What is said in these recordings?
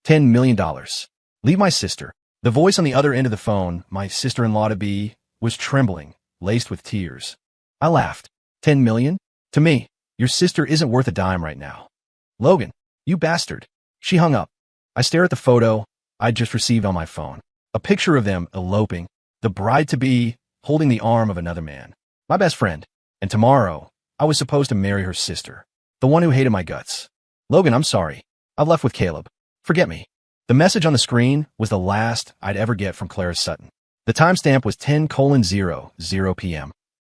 $10 million. Leave my sister. The voice on the other end of the phone, my sister-in-law-to-be, was trembling, laced with tears. I laughed. 10 million? To me, your sister isn't worth a dime right now. Logan, you bastard. She hung up. I stare at the photo I'd just received on my phone. A picture of them eloping, the bride-to-be holding the arm of another man. My best friend. And tomorrow, I was supposed to marry her sister, the one who hated my guts. Logan, I'm sorry. I've left with Caleb. Forget me. The message on the screen was the last I'd ever get from Clara Sutton. The timestamp was 10:00 p.m.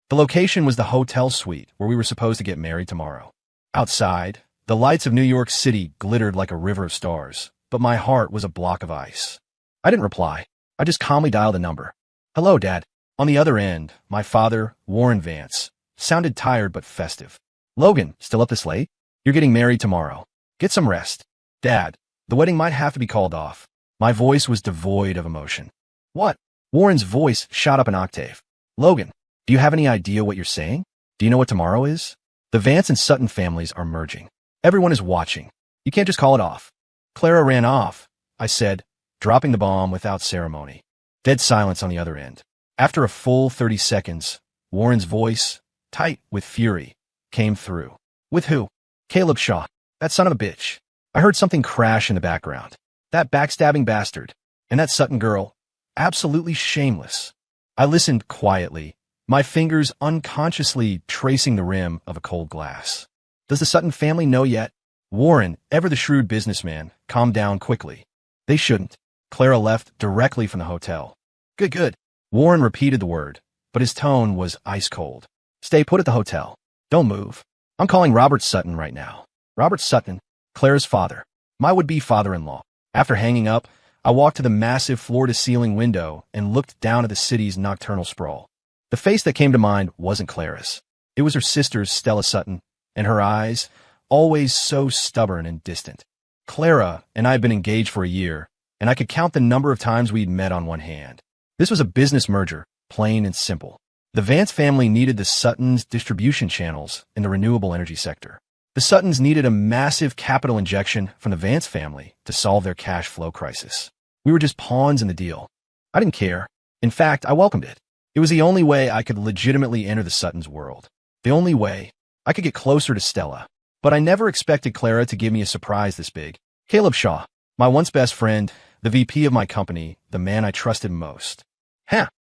The location was the hotel suite where we were supposed to get married tomorrow. Outside, the lights of New York City glittered like a river of stars, but my heart was a block of ice. I didn't reply. I just calmly dialed a number. Hello, Dad. On the other end, my father, Warren Vance, sounded tired but festive. Logan, still up this late? You're getting married tomorrow. Get some rest. Dad, the wedding might have to be called off. My voice was devoid of emotion. What? Warren's voice shot up an octave. Logan, do you have any idea what you're saying? Do you know what tomorrow is? The Vance and Sutton families are merging. Everyone is watching. You can't just call it off. Clara ran off, I said, dropping the bomb without ceremony. Dead silence on the other end. After a full 30 seconds, Warren's voice, tight with fury, came through. With who? Caleb Shaw. That son of a bitch. I heard something crash in the background. That backstabbing bastard. And that Sutton girl. Absolutely shameless. I listened quietly, my fingers unconsciously tracing the rim of a cold glass. Does the Sutton family know yet? Warren, ever the shrewd businessman, calmed down quickly. They shouldn't. Clara left directly from the hotel. Good, good. Warren repeated the word, but his tone was ice cold. Stay put at the hotel. Don't move. I'm calling Robert Sutton right now. Robert Sutton, Clara's father, my would-be father-in-law. After hanging up, I walked to the massive floor-to-ceiling window and looked down at the city's nocturnal sprawl. The face that came to mind wasn't Clara's. It was her sister's, Stella Sutton, and her eyes, always so stubborn and distant. Clara and I had been engaged for a year, and I could count the number of times we'd met on one hand. This was a business merger, plain and simple. The Vance family needed the Suttons' distribution channels in the renewable energy sector. The Suttons needed a massive capital injection from the Vance family to solve their cash flow crisis. We were just pawns in the deal. I didn't care. In fact, I welcomed it. It was the only way I could legitimately enter the Suttons' world. The only way I could get closer to Stella. But I never expected Clara to give me a surprise this big. Caleb Shaw, my once best friend, the VP of my company, the man I trusted most.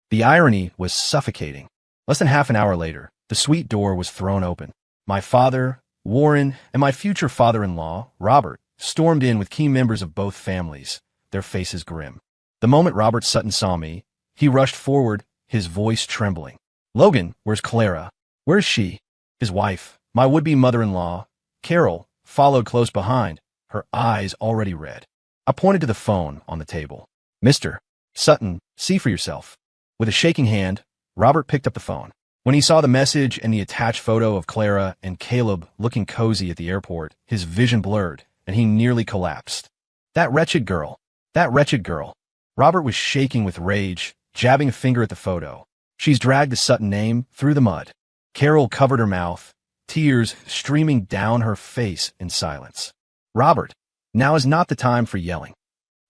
The irony was suffocating. Less than half an hour later, the suite door was thrown open. My father, Warren, and my future father-in-law, Robert, stormed in with key members of both families, their faces grim. The moment Robert Sutton saw me, he rushed forward, his voice trembling. Logan, where's Clara? Where's she? His wife, my would-be mother-in-law, Carol, followed close behind, her eyes already red. I pointed to the phone on the table. Mr. Sutton, see for yourself. With a shaking hand, Robert picked up the phone. When he saw the message and the attached photo of Clara and Caleb looking cozy at the airport, his vision blurred, and he nearly collapsed. That wretched girl. That wretched girl. Robert was shaking with rage, jabbing a finger at the photo. She's dragged the Sutton name through the mud. Carol covered her mouth, tears streaming down her face in silence. Robert, now is not the time for yelling.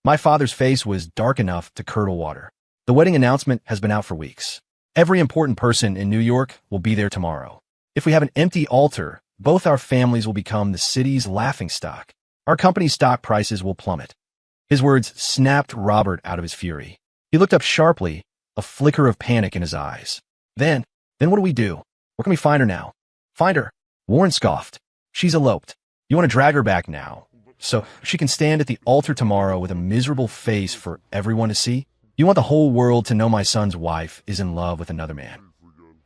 My father's face was dark enough to curdle water. The wedding announcement has been out for weeks. Every important person in New York will be there tomorrow. If we have an empty altar, both our families will become the city's laughingstock. Our company's stock prices will plummet. His words snapped Robert out of his fury. He looked up sharply, a flicker of panic in his eyes. Then what do we do? Where can we find her now? Find her. Warren scoffed. She's eloped. You want to drag her back now, so she can stand at the altar tomorrow with a miserable face for everyone to see? You want the whole world to know my son's wife is in love with another man.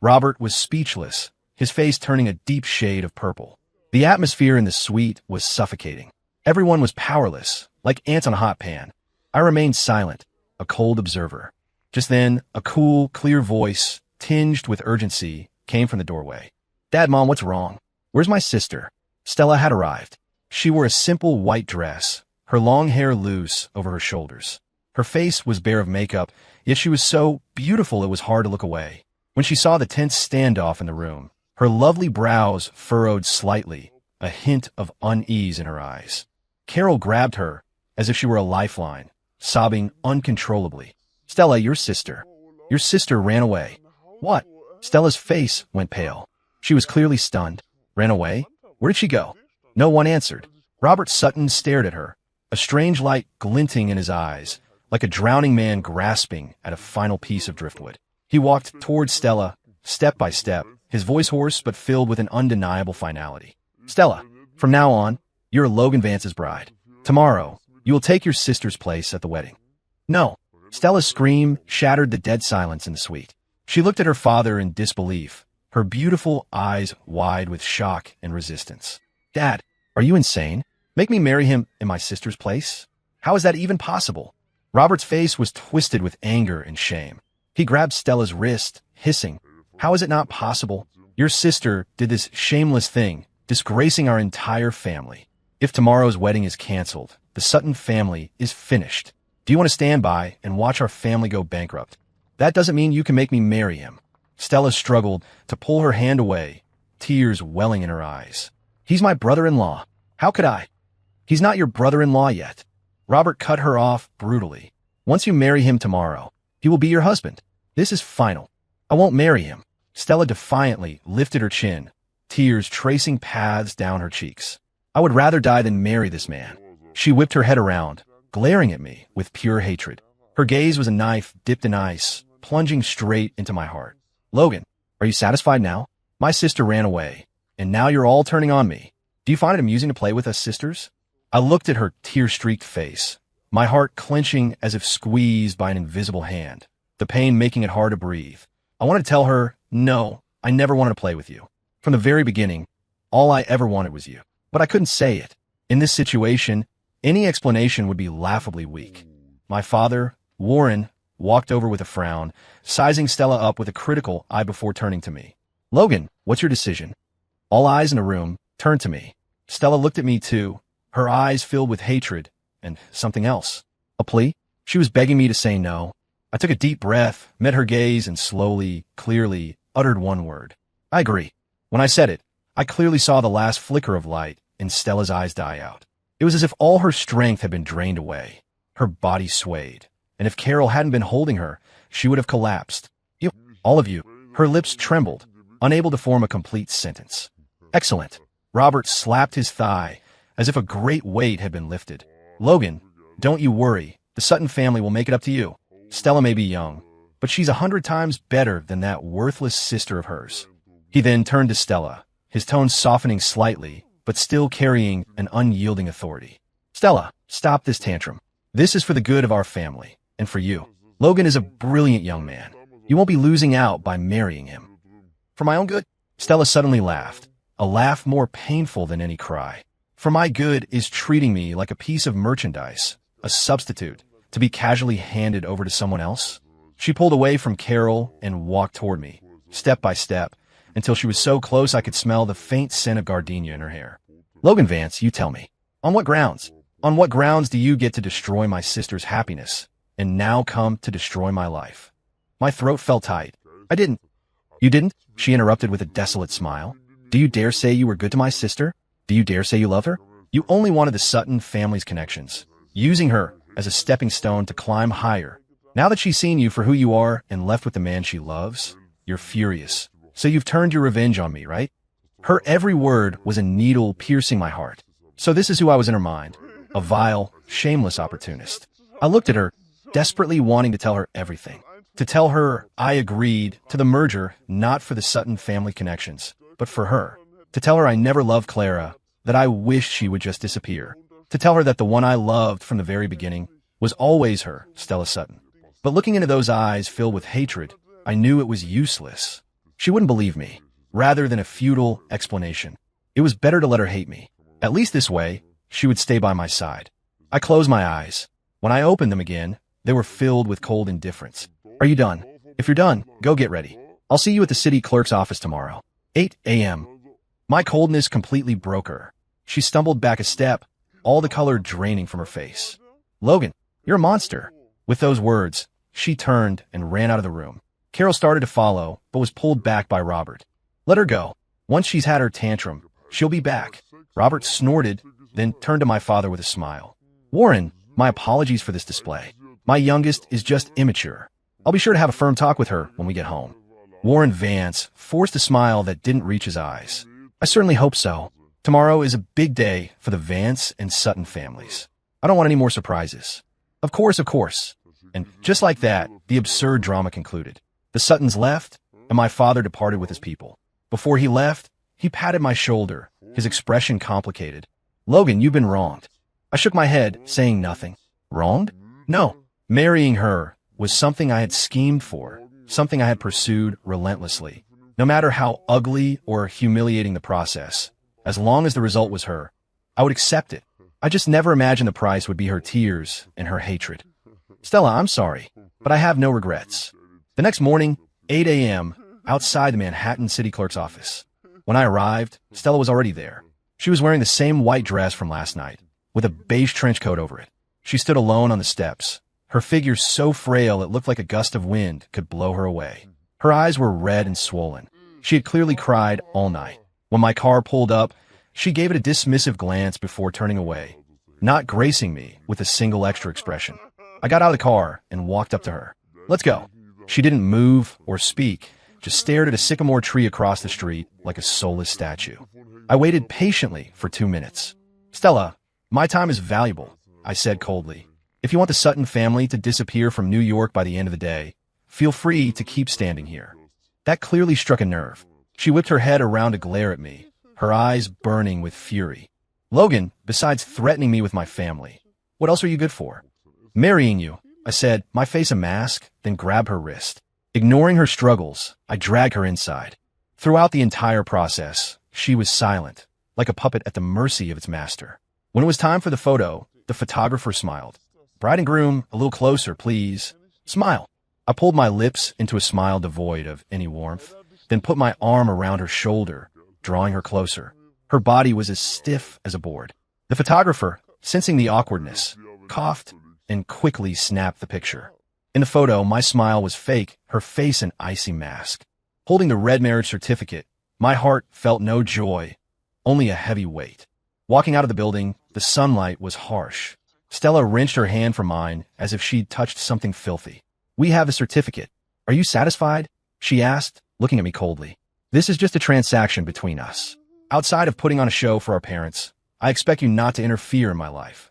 Robert was speechless, his face turning a deep shade of purple. The atmosphere in the suite was suffocating. Everyone was powerless, like ants on a hot pan. I remained silent, a cold observer. Just then, a cool, clear voice, tinged with urgency, came from the doorway. Dad, Mom, what's wrong? Where's my sister? Stella had arrived. She wore a simple white dress, her long hair loose over her shoulders. Her face was bare of makeup, yet she was so beautiful it was hard to look away. When she saw the tense standoff in the room, her lovely brows furrowed slightly, a hint of unease in her eyes. Carol grabbed her, as if she were a lifeline, sobbing uncontrollably. Stella, your sister. Your sister ran away. What? Stella's face went pale. She was clearly stunned. Ran away? Where did she go? No one answered. Robert Sutton stared at her, a strange light glinting in his eyes, like a drowning man grasping at a final piece of driftwood. He walked towards Stella, step by step, his voice hoarse but filled with an undeniable finality. Stella, from now on, you're Logan Vance's bride. Tomorrow, you will take your sister's place at the wedding. No. Stella's scream shattered the dead silence in the suite. She looked at her father in disbelief, her beautiful eyes wide with shock and resistance. Dad, are you insane? Make me marry him in my sister's place? How is that even possible? Robert's face was twisted with anger and shame. He grabbed Stella's wrist, hissing, How is it not possible? Your sister did this shameless thing, disgracing our entire family. If tomorrow's wedding is canceled, the Sutton family is finished. Do you want to stand by and watch our family go bankrupt? That doesn't mean you can make me marry him. Stella struggled to pull her hand away, tears welling in her eyes. He's my brother-in-law. How could I? He's not your brother-in-law yet. Robert cut her off brutally. Once you marry him tomorrow, he will be your husband. This is final. I won't marry him. Stella defiantly lifted her chin, tears tracing paths down her cheeks. I would rather die than marry this man. She whipped her head around, glaring at me with pure hatred. Her gaze was a knife dipped in ice, plunging straight into my heart. Logan, are you satisfied now? My sister ran away, and now you're all turning on me. Do you find it amusing to play with us sisters? I looked at her tear-streaked face, my heart clenching as if squeezed by an invisible hand, the pain making it hard to breathe. I wanted to tell her, no, I never wanted to play with you. From the very beginning, all I ever wanted was you. But I couldn't say it. In this situation, any explanation would be laughably weak. My father, Warren, walked over with a frown, sizing Stella up with a critical eye before turning to me. Logan, what's your decision? All eyes in the room turned to me. Stella looked at me too, her eyes filled with hatred and something else. A plea? She was begging me to say no. I took a deep breath, met her gaze, and slowly, clearly uttered one word. I agree. When I said it, I clearly saw the last flicker of light in Stella's eyes die out. It was as if all her strength had been drained away. Her body swayed, and if Carol hadn't been holding her, she would have collapsed. You, all of you. Her lips trembled, unable to form a complete sentence. Excellent. Robert slapped his thigh, as if a great weight had been lifted. Logan, don't you worry. The Sutton family will make it up to you. Stella may be young, but she's 100 times better than that worthless sister of hers. He then turned to Stella, his tone softening slightly, but still carrying an unyielding authority. Stella, stop this tantrum. This is for the good of our family, and for you. Logan is a brilliant young man. You won't be losing out by marrying him. For my own good? Stella suddenly laughed, a laugh more painful than any cry. For my good is treating me like a piece of merchandise, a substitute, to be casually handed over to someone else? She pulled away from Carol and walked toward me, step by step, until she was so close I could smell the faint scent of gardenia in her hair. Logan Vance, you tell me, on what grounds? On what grounds do you get to destroy my sister's happiness, and now come to destroy my life? My throat felt tight. I didn't. You didn't? She interrupted with a desolate smile. Do you dare say you were good to my sister? Do you dare say you love her? You only wanted the Sutton family's connections, using her as a stepping stone to climb higher. Now that she's seen you for who you are and left with the man she loves, you're furious. So you've turned your revenge on me, right? Her every word was a needle piercing my heart. So this is who I was in her mind, a vile, shameless opportunist. I looked at her, desperately wanting to tell her everything. To tell her I agreed to the merger not for the Sutton family connections, but for her. To tell her I never loved Clara, that I wished she would just disappear. To tell her that the one I loved from the very beginning was always her, Stella Sutton. But looking into those eyes filled with hatred, I knew it was useless. She wouldn't believe me. Rather than a futile explanation, it was better to let her hate me. At least this way, she would stay by my side. I closed my eyes. When I opened them again, they were filled with cold indifference. Are you done? If you're done, go get ready. I'll see you at the city clerk's office tomorrow. 8 a.m. My coldness completely broke her. She stumbled back a step, all the color draining from her face. Logan, you're a monster. With those words, she turned and ran out of the room. Carol started to follow, but was pulled back by Robert. Let her go. Once she's had her tantrum, she'll be back. Robert snorted, then turned to my father with a smile. Warren, My apologies for this display. My youngest is just immature. I'll be sure to have a firm talk with her when we get home. Warren Vance forced a smile that didn't reach his eyes. I certainly hope so. Tomorrow is a big day for the Vance and Sutton families. I don't want any more surprises. Of course, of course. And just like that, the absurd drama concluded. The Suttons left, and my father departed with his people. Before he left, he patted my shoulder, his expression complicated. "Logan, you've been wronged." I shook my head, saying nothing. Wronged? No. Marrying her was something I had schemed for, something I had pursued relentlessly. No matter how ugly or humiliating the process, as long as the result was her, I would accept it. I just never imagined the price would be her tears and her hatred. "Stella, I'm sorry, but I have no regrets." The next morning, 8 a.m., outside the Manhattan city clerk's office. When I arrived, Stella was already there. She was wearing the same white dress from last night, with a beige trench coat over it. She stood alone on the steps, her figure so frail it looked like a gust of wind could blow her away. Her eyes were red and swollen. She had clearly cried all night. When my car pulled up, she gave it a dismissive glance before turning away, not gracing me with a single extra expression. I got out of the car and walked up to her. "Let's go." She didn't move or speak, just stared at a sycamore tree across the street like a soulless statue. I waited patiently for 2 minutes. "Stella, my time is valuable," I said coldly. "If you want the Sutton family to disappear from New York by the end of the day, feel free to keep standing here." That clearly struck a nerve. She whipped her head around to glare at me, her eyes burning with fury. "Logan, besides threatening me with my family, what else are you good for?" "Marrying you," I said, my face a mask, then grabbed her wrist. Ignoring her struggles, I dragged her inside. Throughout the entire process, she was silent, like a puppet at the mercy of its master. When it was time for the photo, the photographer smiled. "Bride and groom, a little closer, please. Smile." I pulled my lips into a smile devoid of any warmth, then put my arm around her shoulder, drawing her closer. Her body was as stiff as a board. The photographer, sensing the awkwardness, coughed and quickly snapped the picture. In the photo, my smile was fake, her face an icy mask. Holding the red marriage certificate, my heart felt no joy, only a heavy weight. Walking out of the building, the sunlight was harsh. Stella wrenched her hand from mine as if she'd touched something filthy. "We have the certificate. Are you satisfied?" she asked, looking at me coldly. "This is just a transaction between us. Outside of putting on a show for our parents, I expect you not to interfere in my life.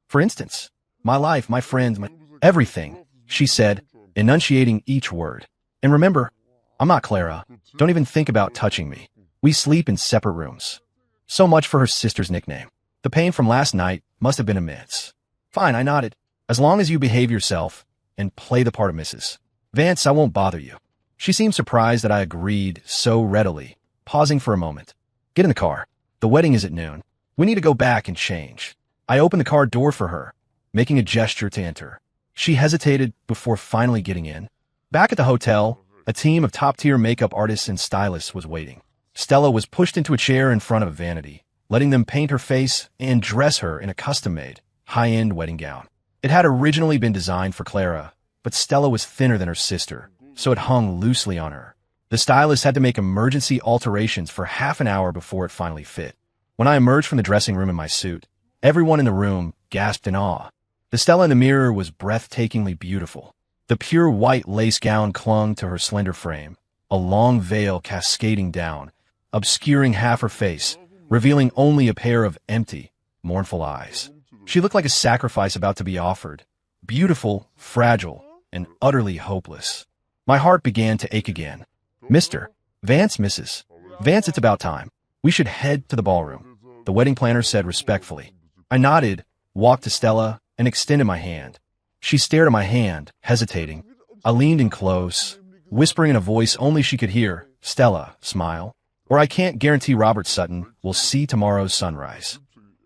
For instance, my life, my friends, my everything," she said, enunciating each word. "And remember, I'm not Clara. Don't even think about touching me. We sleep in separate rooms." So much for her sister's nickname. The pain from last night must have been immense. "Fine," I nodded. "As long as you behave yourself and play the part of Mrs. Vance, I won't bother you." She seemed surprised that I agreed so readily, pausing for a moment. "Get in the car. The wedding is at noon. We need to go back and change." I opened the car door for her, making a gesture to enter. She hesitated before finally getting in. Back at the hotel, a team of top-tier makeup artists and stylists was waiting. Stella was pushed into a chair in front of a vanity, letting them paint her face and dress her in a custom-made, high-end wedding gown. It had originally been designed for Clara, but Stella was thinner than her sister, so it hung loosely on her. The stylist had to make emergency alterations for half an hour before it finally fit. When I emerged from the dressing room in my suit, everyone in the room gasped in awe. The Stella in the mirror was breathtakingly beautiful. The pure white lace gown clung to her slender frame, a long veil cascading down, obscuring half her face, revealing only a pair of empty, mournful eyes. She looked like a sacrifice about to be offered, beautiful, fragile, and utterly hopeless. My heart began to ache again. "Mr. Vance, Mrs. Vance, it's about time. We should head to the ballroom," the wedding planner said respectfully. I nodded, walked to Stella, and extended my hand. She stared at my hand, hesitating. I leaned in close, whispering in a voice only she could hear, "Stella, smile, or I can't guarantee Robert Sutton will see tomorrow's sunrise."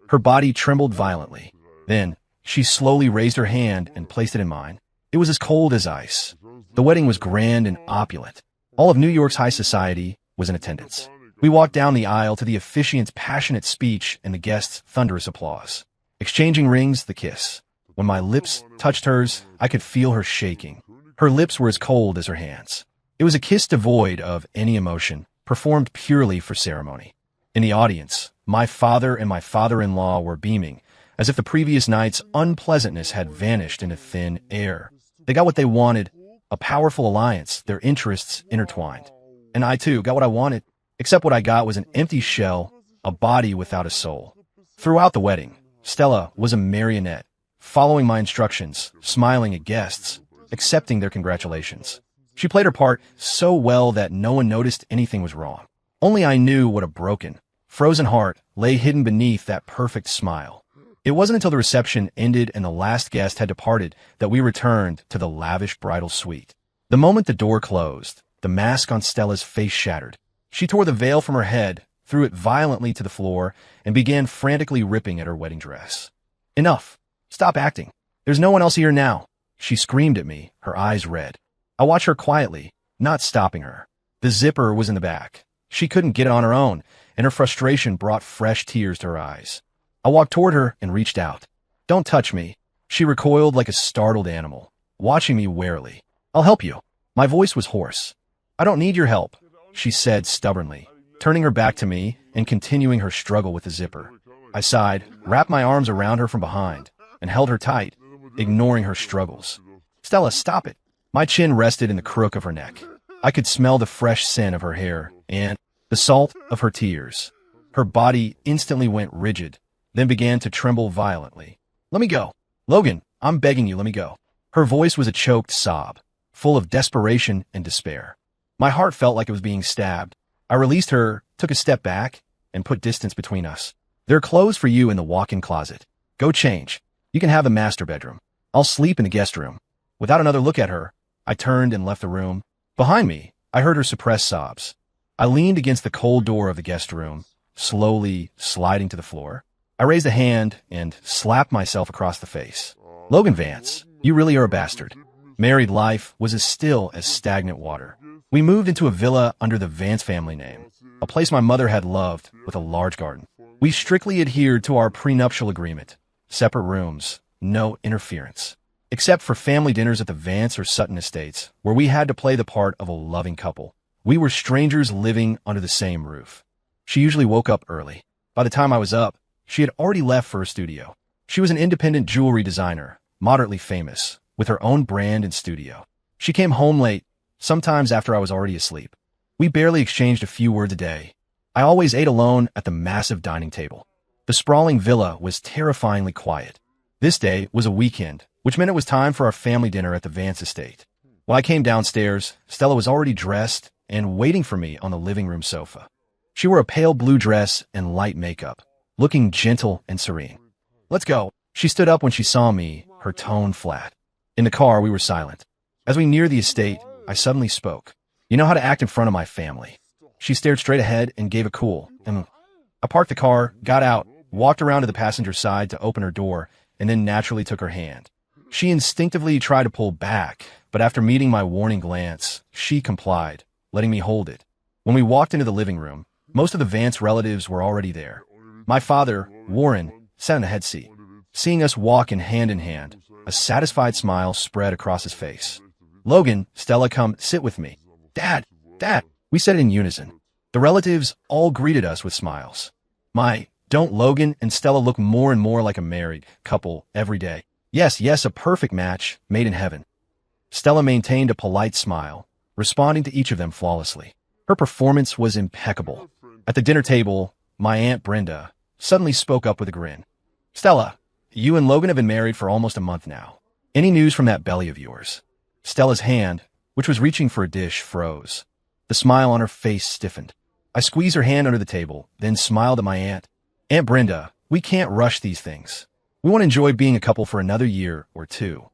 Her body trembled violently. Then, she slowly raised her hand and placed it in mine. It was as cold as ice. The wedding was grand and opulent. All of New York's high society was in attendance. We walked down the aisle to the officiant's passionate speech and the guests' thunderous applause. Exchanging rings, the kiss. When my lips touched hers, I could feel her shaking. Her lips were as cold as her hands. It was a kiss devoid of any emotion, performed purely for ceremony. In the audience, my father and my father-in-law were beaming, as if the previous night's unpleasantness had vanished into thin air. They got what they wanted, a powerful alliance, their interests intertwined. And I too got what I wanted, except what I got was an empty shell, a body without a soul. Throughout the wedding, Stella was a marionette, following my instructions, smiling at guests, accepting their congratulations. She played her part so well that no one noticed anything was wrong. Only I knew what a broken, frozen heart lay hidden beneath that perfect smile. It wasn't until the reception ended and the last guest had departed that we returned to the lavish bridal suite. The moment the door closed, the mask on Stella's face shattered. She tore the veil from her head, threw it violently to the floor, and began frantically ripping at her wedding dress. "Enough! Stop acting! There's no one else here now!" She screamed at me, her eyes red. I watched her quietly, not stopping her. The zipper was in the back. She couldn't get it on her own, and her frustration brought fresh tears to her eyes. I walked toward her and reached out. "Don't touch me." She recoiled like a startled animal, watching me warily. "I'll help you." My voice was hoarse. "I don't need your help," she said stubbornly, turning her back to me and continuing her struggle with the zipper. I sighed, wrapped my arms around her from behind, and held her tight, ignoring her struggles. "Stella, stop it." My chin rested in the crook of her neck. I could smell the fresh scent of her hair and the salt of her tears. Her body instantly went rigid, then began to tremble violently. "Let me go. Logan, I'm begging you, let me go." Her voice was a choked sob, full of desperation and despair. My heart felt like it was being stabbed. I released her, took a step back, and put distance between us. "There are clothes for you in the walk-in closet. Go change. You can have the master bedroom. I'll sleep in the guest room." Without another look at her, I turned and left the room. Behind me, I heard her suppressed sobs. I leaned against the cold door of the guest room, slowly sliding to the floor. I raised a hand and slapped myself across the face. "Logan Vance, you really are a bastard." Married life was as still as stagnant water. We moved into a villa under the Vance family name, a place my mother had loved with a large garden. We strictly adhered to our prenuptial agreement. Separate rooms, no interference. Except for family dinners at the Vance or Sutton estates, where we had to play the part of a loving couple. We were strangers living under the same roof. She usually woke up early. By the time I was up, she had already left for her studio. She was an independent jewelry designer, moderately famous, with her own brand and studio. She came home late, sometimes after I was already asleep. We barely exchanged a few words a day. I always ate alone at the massive dining table. The sprawling villa was terrifyingly quiet. This day was a weekend, which meant it was time for our family dinner at the Vance estate. When I came downstairs, Stella was already dressed and waiting for me on the living room sofa. She wore a pale blue dress and light makeup, looking gentle and serene. "Let's go." She stood up when she saw me, her tone flat. In the car, we were silent. As we neared the estate, I suddenly spoke. "You know how to act in front of my family." She stared straight ahead and gave a cool, I parked the car, got out, walked around to the passenger side to open her door, and then naturally took her hand. She instinctively tried to pull back, but after meeting my warning glance, she complied, letting me hold it. When we walked into the living room, most of the Vance relatives were already there. My father, Warren, sat in the head seat. Seeing us walk in hand, a satisfied smile spread across his face. "Logan, Stella, come sit with me." Dad, we said it in unison. The relatives all greeted us with smiles. Don't Logan and Stella look more and more like a married couple every day? Yes, a perfect match, made in heaven. Stella maintained a polite smile, responding to each of them flawlessly. Her performance was impeccable. At the dinner table, my Aunt Brenda suddenly spoke up with a grin. "Stella, you and Logan have been married for almost a month now. Any news from that belly of yours?" Stella's hand, which was reaching for a dish, froze. The smile on her face stiffened. I squeezed her hand under the table, then smiled at my aunt. "Aunt Brenda, we can't rush these things. We want to enjoy being a couple for another year or two."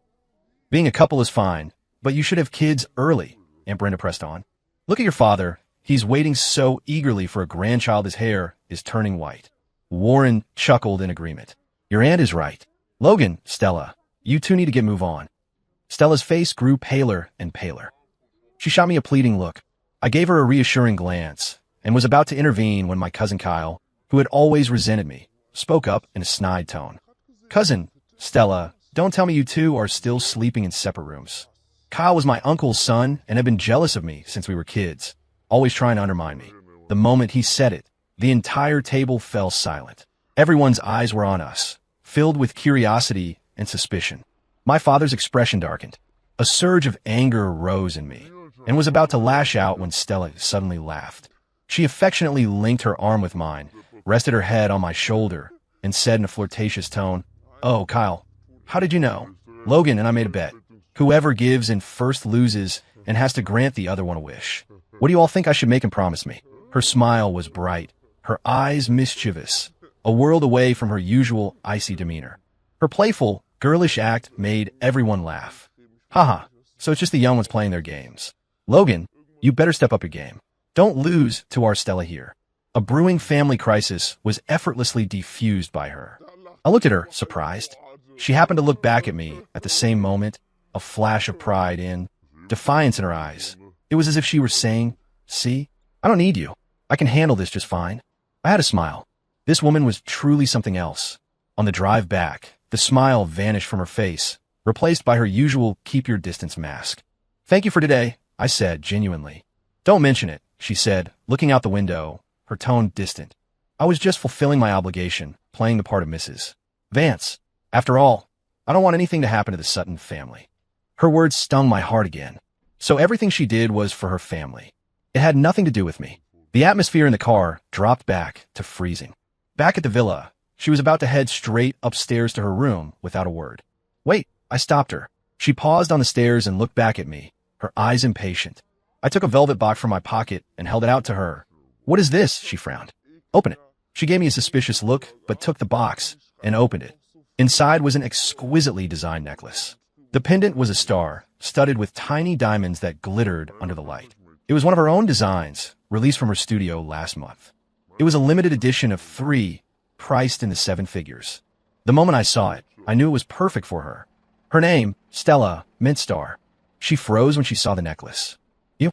"Being a couple is fine, but you should have kids early," Aunt Brenda pressed on. "Look at your father. He's waiting so eagerly for a grandchild his hair is turning white." Warren chuckled in agreement. "Your aunt is right. Logan, Stella, you two need to move on." Stella's face grew paler and paler. She shot me a pleading look. I gave her a reassuring glance and was about to intervene when my cousin Kyle, who had always resented me, spoke up in a snide tone. "Cousin, Stella, don't tell me you two are still sleeping in separate rooms." Kyle was my uncle's son and had been jealous of me since we were kids, always trying to undermine me. The moment he said it, the entire table fell silent. Everyone's eyes were on us, filled with curiosity and suspicion. My father's expression darkened. A surge of anger rose in me, and was about to lash out when Stella suddenly laughed. She affectionately linked her arm with mine, rested her head on my shoulder, and said in a flirtatious tone, "Oh, Kyle, how did you know? Logan and I made a bet. Whoever gives in first loses and has to grant the other one a wish. What do you all think I should make him promise me?" Her smile was bright, her eyes mischievous, a world away from her usual icy demeanor. Her playful, girlish act made everyone laugh. Haha, so it's just the young ones playing their games. Logan, you better step up your game. Don't lose to our Stella here. A brewing family crisis was effortlessly defused by her. I looked at her, surprised. She happened to look back at me at the same moment, a flash of pride and defiance in her eyes. It was as if she were saying, "See, I don't need you. I can handle this just fine." I had a smile. This woman was truly something else. On the drive back, the smile vanished from her face, replaced by her usual keep-your-distance mask. "Thank you for today," I said genuinely. "Don't mention it," she said, looking out the window, her tone distant. I was just fulfilling my obligation, playing the part of Mrs. Vance. After all, I don't want anything to happen to the Sutton family. Her words stung my heart again. So everything she did was for her family. It had nothing to do with me. The atmosphere in the car dropped back to freezing. Back at the villa, she was about to head straight upstairs to her room without a word. "Wait," I stopped her. She paused on the stairs and looked back at me, her eyes impatient. I took a velvet box from my pocket and held it out to her. "What is this?" she frowned. "Open it." She gave me a suspicious look, but took the box and opened it. Inside was an exquisitely designed necklace. The pendant was a star, studded with tiny diamonds that glittered under the light. It was one of her own designs, released from her studio last month. It was a limited edition of 3, priced in the 7 figures. The moment I saw it, I knew it was perfect for her. Her name, Stella, meant star. She froze when she saw the necklace. "You?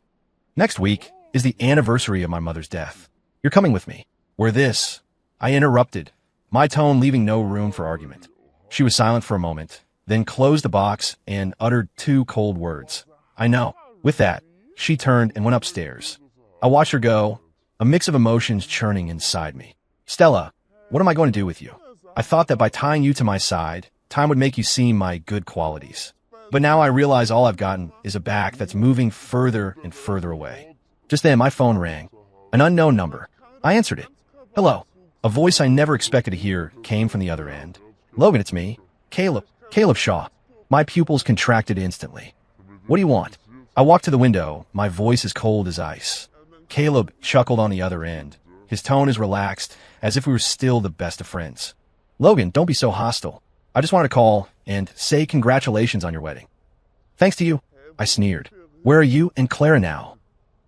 Next week is the anniversary of my mother's death. You're coming with me." "Where this?" I interrupted, my tone leaving no room for argument. She was silent for a moment, then closed the box and uttered 2 cold words. "I know." With that, she turned and went upstairs. I watched her go, a mix of emotions churning inside me. "Stella, what am I going to do with you? I thought that by tying you to my side, time would make you see my good qualities. But now I realize all I've gotten is a back that's moving further and further away." Just then, my phone rang. An unknown number. I answered it. "Hello." A voice I never expected to hear came from the other end. "Logan, it's me. Caleb Shaw." My pupils contracted instantly. "What do you want?" I walked to the window, my voice as cold as ice. Caleb chuckled on the other end, his tone as relaxed as if we were still the best of friends. "Logan, don't be so hostile. I just wanted to call and say congratulations on your wedding." "Thanks to you," I sneered. "Where are you and Clara now?"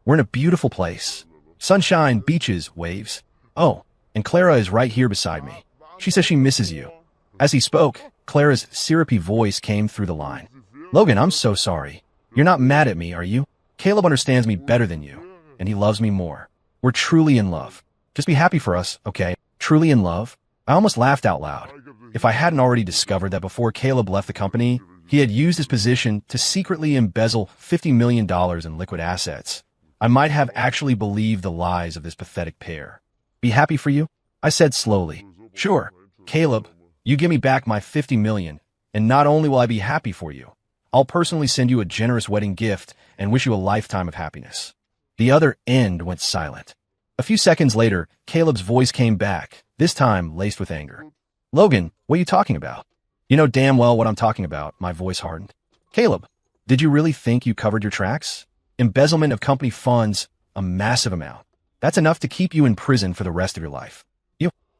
"We're in a beautiful place. Sunshine, beaches, waves. Oh, and Clara is right here beside me. She says she misses you." As he spoke, Clara's syrupy voice came through the line. "Logan, I'm so sorry. You're not mad at me, are you? Caleb understands me better than you, and he loves me more. We're truly in love. Just be happy for us, okay? Truly in love?" I almost laughed out loud. If I hadn't already discovered that before Caleb left the company, he had used his position to secretly embezzle $50 million in liquid assets, I might have actually believed the lies of this pathetic pair. "Be happy for you?" I said slowly. "Sure, Caleb, you give me back my $50 million, and not only will I be happy for you, I'll personally send you a generous wedding gift and wish you a lifetime of happiness." The other end went silent. A few seconds later, Caleb's voice came back, this time laced with anger. "Logan, what are you talking about?" "You know damn well what I'm talking about," my voice hardened. "Caleb, did you really think you covered your tracks? Embezzlement of company funds, a massive amount. That's enough to keep you in prison for the rest of your life.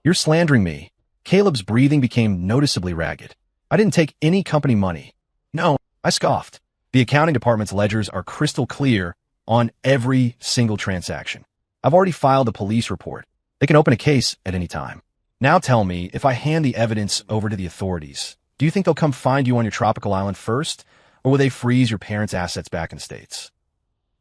You're slandering me." Caleb's breathing became noticeably ragged. "I didn't take any company money." "No," I scoffed. "The accounting department's ledgers are crystal clear on every single transaction. I've already filed a police report. They can open a case at any time. Now tell me, if I hand the evidence over to the authorities, do you think they'll come find you on your tropical island first, or will they freeze your parents' assets back in the States?"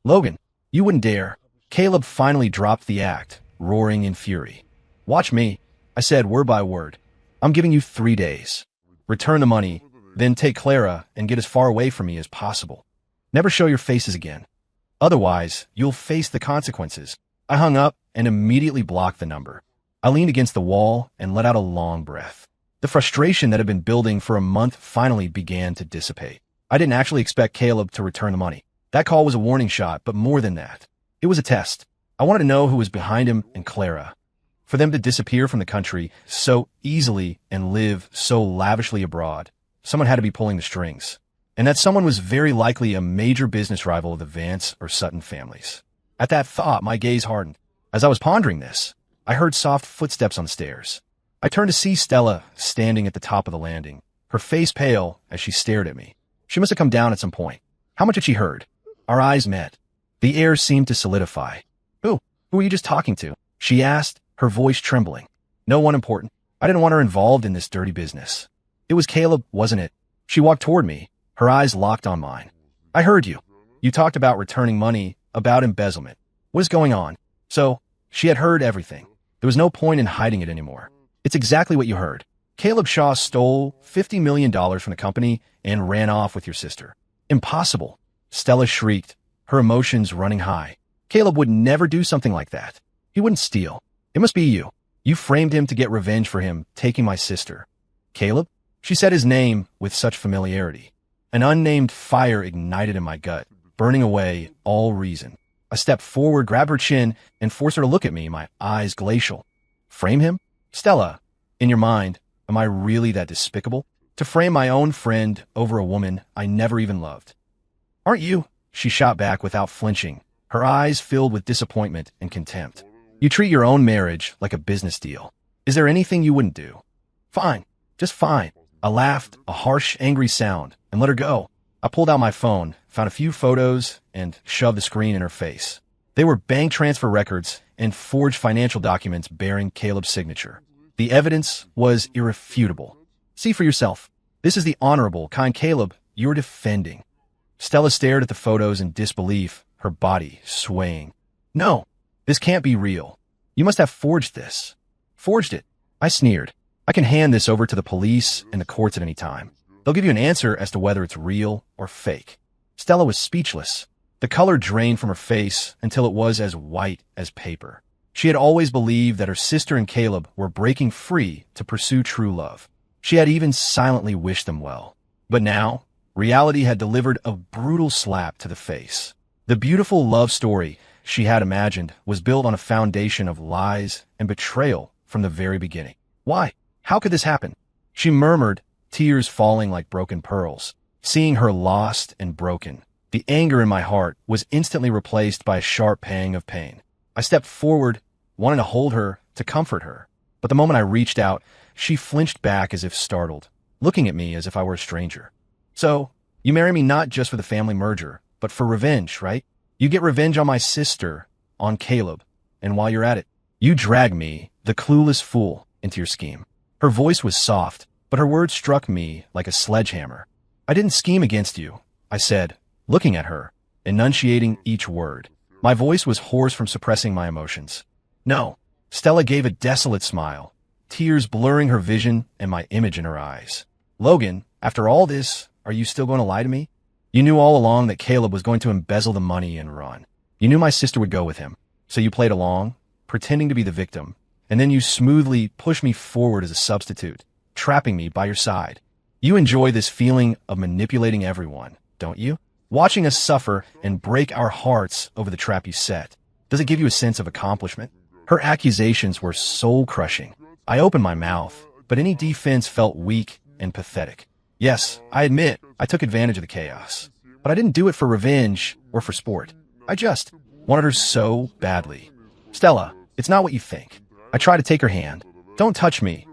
"Logan, you wouldn't dare." Caleb finally dropped the act, roaring in fury. "Watch me," I said word by word. "I'm giving you 3 days. Return the money, then take Clara and get as far away from me as possible. Never show your faces again. Otherwise, you'll face the consequences." I hung up and immediately blocked the number. I leaned against the wall and let out a long breath. The frustration that had been building for a month finally began to dissipate. I didn't actually expect Caleb to return the money. That call was a warning shot, but more than that. It was a test. I wanted to know who was behind him and Clara. For them to disappear from the country so easily and live so lavishly abroad, someone had to be pulling the strings. And that someone was very likely a major business rival of the Vance or Sutton families. At that thought, my gaze hardened. As I was pondering this, I heard soft footsteps on the stairs. I turned to see Stella standing at the top of the landing, her face pale as she stared at me. She must have come down at some point. How much had she heard? Our eyes met. The air seemed to solidify. Who were you just talking to? She asked, her voice trembling. No one important. I didn't want her involved in this dirty business. It was Caleb, wasn't it? She walked toward me, her eyes locked on mine. I heard you. You talked about returning money, about embezzlement. What is going on? So, she had heard everything. There was no point in hiding it anymore. It's exactly what you heard. Caleb Shaw stole $50 million from the company and ran off with your sister. Impossible. Stella shrieked, her emotions running high. Caleb would never do something like that. He wouldn't steal. It must be you. You framed him to get revenge for him taking my sister. Caleb? She said his name with such familiarity. An unnamed fire ignited in my gut, burning away all reason. I stepped forward, grabbed her chin, and forced her to look at me, my eyes glacial. Frame him? Stella, in your mind, am I really that despicable? To frame my own friend over a woman I never even loved. Aren't you? She shot back without flinching, her eyes filled with disappointment and contempt. You treat your own marriage like a business deal. Is there anything you wouldn't do? Fine. Just fine. I laughed, a harsh, angry sound, and let her go. I pulled out my phone, found a few photos, and shoved the screen in her face. They were bank transfer records and forged financial documents bearing Caleb's signature. The evidence was irrefutable. See for yourself. This is the honorable, kind Caleb you're defending. Stella stared at the photos in disbelief, her body swaying. No, this can't be real. You must have forged this. Forged it. I sneered. I can hand this over to the police and the courts at any time. They'll give you an answer as to whether it's real or fake. Stella was speechless. The color drained from her face until it was as white as paper. She had always believed that her sister and Caleb were breaking free to pursue true love. She had even silently wished them well. But now, reality had delivered a brutal slap to the face. The beautiful love story she had imagined was built on a foundation of lies and betrayal from the very beginning. Why? How could this happen? She murmured, tears falling like broken pearls. Seeing her lost and broken, the anger in my heart was instantly replaced by a sharp pang of pain. I stepped forward, wanting to hold her, to comfort her. But the moment I reached out, she flinched back as if startled, looking at me as if I were a stranger. So, you marry me not just for the family merger, but for revenge, right? You get revenge on my sister, on Caleb, and while you're at it, you drag me, the clueless fool, into your scheme. Her voice was soft, but her words struck me like a sledgehammer. I didn't scheme against you, I said, looking at her, enunciating each word. My voice was hoarse from suppressing my emotions. No. Stella gave a desolate smile, tears blurring her vision and my image in her eyes. Logan, after all this, are you still going to lie to me? You knew all along that Caleb was going to embezzle the money and run. You knew my sister would go with him, so you played along, pretending to be the victim, and then you smoothly pushed me forward as a substitute, trapping me by your side. You enjoy this feeling of manipulating everyone, don't you? Watching us suffer and break our hearts over the trap you set. Does it give you a sense of accomplishment? Her accusations were soul-crushing. I opened my mouth, but any defense felt weak and pathetic. Yes, I admit I took advantage of the chaos, but I didn't do it for revenge or for sport. I just wanted her so badly. Stella, it's not what you think. I tried to take her hand. Don't touch me,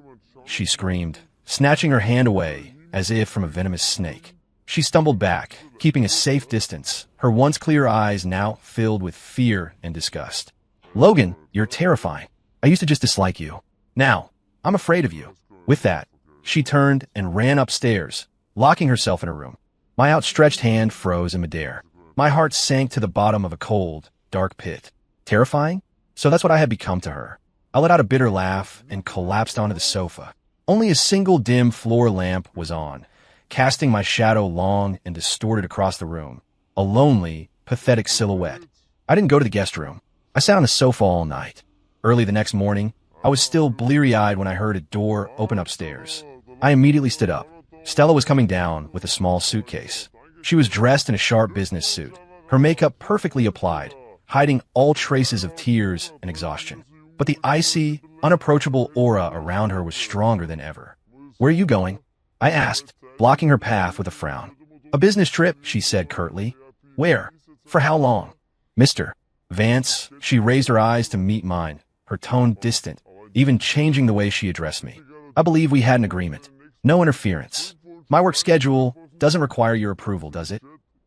she screamed, snatching her hand away as if from a venomous snake. She stumbled back, keeping a safe distance, her once clear eyes now filled with fear and disgust. Logan, you're terrifying. I used to just dislike you. Now, I'm afraid of you. With that, she turned and ran upstairs, locking herself in her room. My outstretched hand froze in midair. My heart sank to the bottom of a cold, dark pit. Terrifying? So that's what I had become to her. I let out a bitter laugh and collapsed onto the sofa. Only a single dim floor lamp was on, casting my shadow long and distorted across the room. A lonely, pathetic silhouette. I didn't go to the guest room. I sat on the sofa all night. Early the next morning, I was still bleary-eyed when I heard a door open upstairs. I immediately stood up. Stella was coming down with a small suitcase. She was dressed in a sharp business suit, her makeup perfectly applied, hiding all traces of tears and exhaustion. But the icy, unapproachable aura around her was stronger than ever. "Where are you going?" I asked, blocking her path with a frown. "A business trip," she said curtly. "Where? For how long?" "Mr. Vance." She raised her eyes to meet mine, her tone distant, even changing the way she addressed me. "I believe we had an agreement. No interference. My work schedule doesn't require your approval, does it?"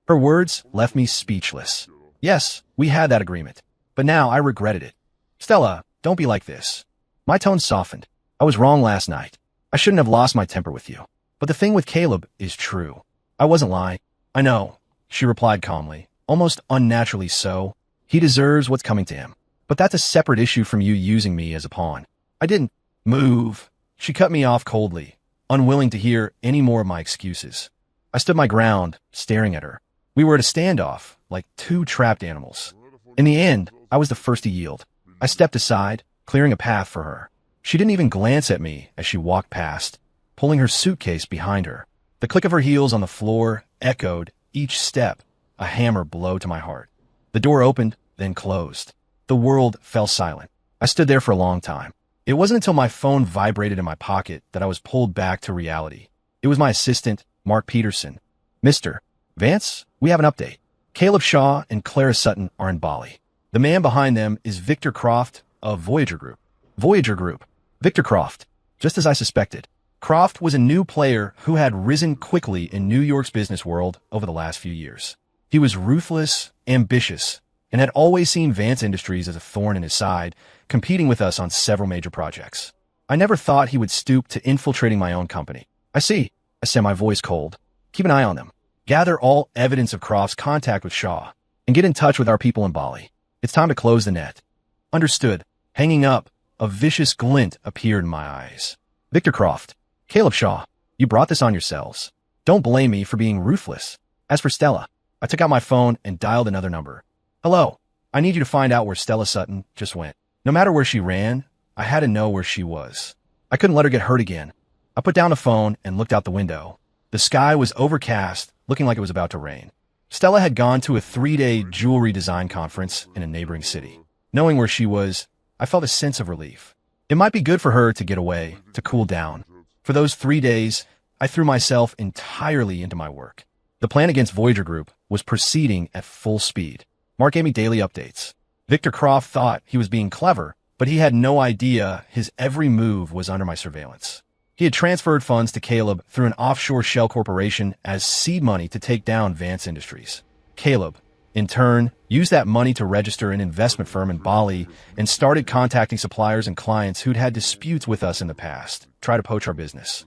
Her words left me speechless. "Yes, we had that agreement, but now I regretted it." "Stella, don't be like this." My tone softened. "I was wrong last night. I shouldn't have lost my temper with you. But the thing with Caleb is true. I wasn't lying." "I know," she replied calmly, almost unnaturally so. "He deserves what's coming to him. But that's a separate issue from you using me as a pawn." "I didn't move." She cut me off coldly, unwilling to hear any more of my excuses. I stood my ground, staring at her. We were at a standoff, like two trapped animals. In the end, I was the first to yield. I stepped aside, clearing a path for her. She didn't even glance at me as she walked past, pulling her suitcase behind her. The click of her heels on the floor echoed each step, a hammer blow to my heart. The door opened, then closed. The world fell silent. I stood there for a long time. It wasn't until my phone vibrated in my pocket that I was pulled back to reality. It was my assistant, Mark Peterson. "Mr. Vance, we have an update. Caleb Shaw and Clara Sutton are in Bali. The man behind them is Victor Croft of Voyager Group." Voyager Group. Victor Croft. Just as I suspected. Croft was a new player who had risen quickly in New York's business world over the last few years. He was ruthless, ambitious, and had always seen Vance Industries as a thorn in his side, competing with us on several major projects. I never thought he would stoop to infiltrating my own company. "I see," I said, my voice cold. "Keep an eye on them. Gather all evidence of Croft's contact with Shaw, and get in touch with our people in Bali. It's time to close the net." "Understood." Hanging up, a vicious glint appeared in my eyes. "Victor Croft, Caleb Shaw, you brought this on yourselves. Don't blame me for being ruthless. As for Stella," I took out my phone and dialed another number. "Hello, I need you to find out where Stella Sutton just went. No matter where she ran, I had to know where she was. I couldn't let her get hurt again." I put down the phone and looked out the window. The sky was overcast, looking like it was about to rain. Stella had gone to a 3-day jewelry design conference in a neighboring city. Knowing where she was, I felt a sense of relief. It might be good for her to get away, to cool down. For those 3 days, I threw myself entirely into my work. The plan against Voyager Group was proceeding at full speed. Mark gave me daily updates. Victor Croft thought he was being clever, but he had no idea his every move was under my surveillance. He had transferred funds to Caleb through an offshore shell corporation as seed money to take down Vance Industries. Caleb, in turn, used that money to register an investment firm in Bali and started contacting suppliers and clients who'd had disputes with us in the past, try to poach our business.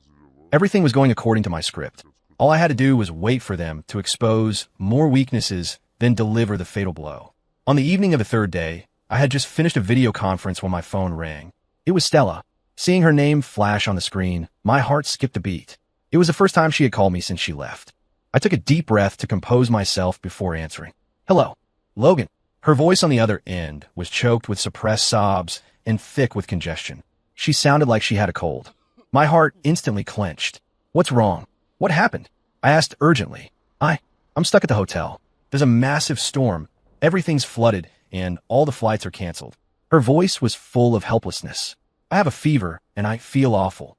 Everything was going according to my script. All I had to do was wait for them to expose more weaknesses, then deliver the fatal blow. On the evening of the third day, I had just finished a video conference when my phone rang. It was Stella. Seeing her name flash on the screen, my heart skipped a beat. It was the first time she had called me since she left. I took a deep breath to compose myself before answering. "Hello, Logan." Her voice on the other end was choked with suppressed sobs and thick with congestion. She sounded like she had a cold. My heart instantly clenched. "What's wrong? What happened?" I asked urgently. I'm stuck at the hotel. There's a massive storm. Everything's flooded, and all the flights are canceled." Her voice was full of helplessness. "I have a fever, and I feel awful."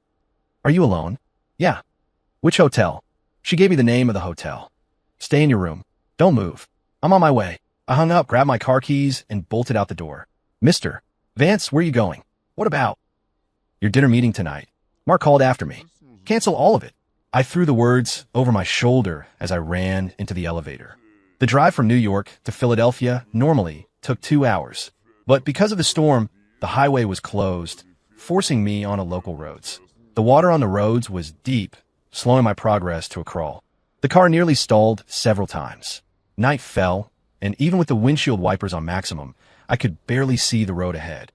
"Are you alone?" "Yeah." "Which hotel?" She gave me the name of the hotel. "Stay in your room. Don't move. I'm on my way." I hung up, grabbed my car keys, and bolted out the door. "Mr. Vance, where are you going?" "What about?" "Your dinner meeting tonight. Mark called after me. Cancel all of it." I threw the words over my shoulder as I ran into the elevator. The drive from New York to Philadelphia normally took 2 hours, but because of the storm, the highway was closed, forcing me onto local roads. The water on the roads was deep, slowing my progress to a crawl. The car nearly stalled several times. Night fell, and even with the windshield wipers on maximum, I could barely see the road ahead.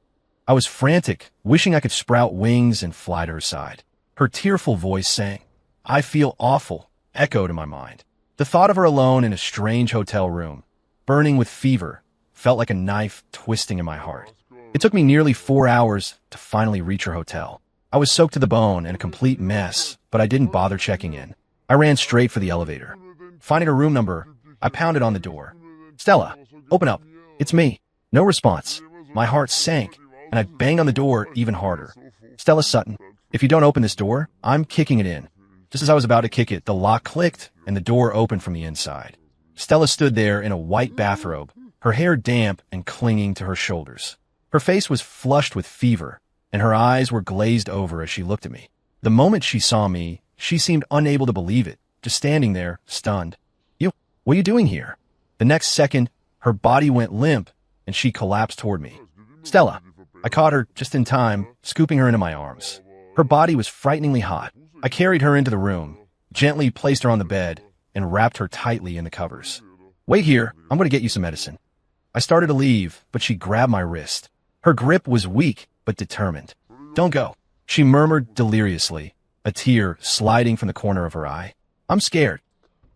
I was frantic, wishing I could sprout wings and fly to her side. Her tearful voice saying, "I feel awful," echoed in my mind. The thought of her alone in a strange hotel room, burning with fever, felt like a knife twisting in my heart. It took me nearly 4 hours to finally reach her hotel. I was soaked to the bone and a complete mess, but but I didn't bother checking in. I ran straight for the elevator. Finding her room number, I pounded on the door. Stella, open up. It's me. No response. My heart sank, and I banged on the door even harder. Stella Sutton, if you don't open this door, I'm kicking it in. Just as I was about to kick it, the lock clicked, and the door opened from the inside. Stella stood there in a white bathrobe, her hair damp and clinging to her shoulders. Her face was flushed with fever, and her eyes were glazed over as she looked at me. The moment she saw me, she seemed unable to believe it, just standing there, stunned. What are you doing here? The next second, her body went limp, and she collapsed toward me. Stella. I caught her just in time, scooping her into my arms. Her body was frighteningly hot. I carried her into the room, gently placed her on the bed, and wrapped her tightly in the covers. Wait here, I'm going to get you some medicine. I started to leave, but she grabbed my wrist. Her grip was weak, but determined. Don't go, she murmured deliriously, a tear sliding from the corner of her eye. I'm scared.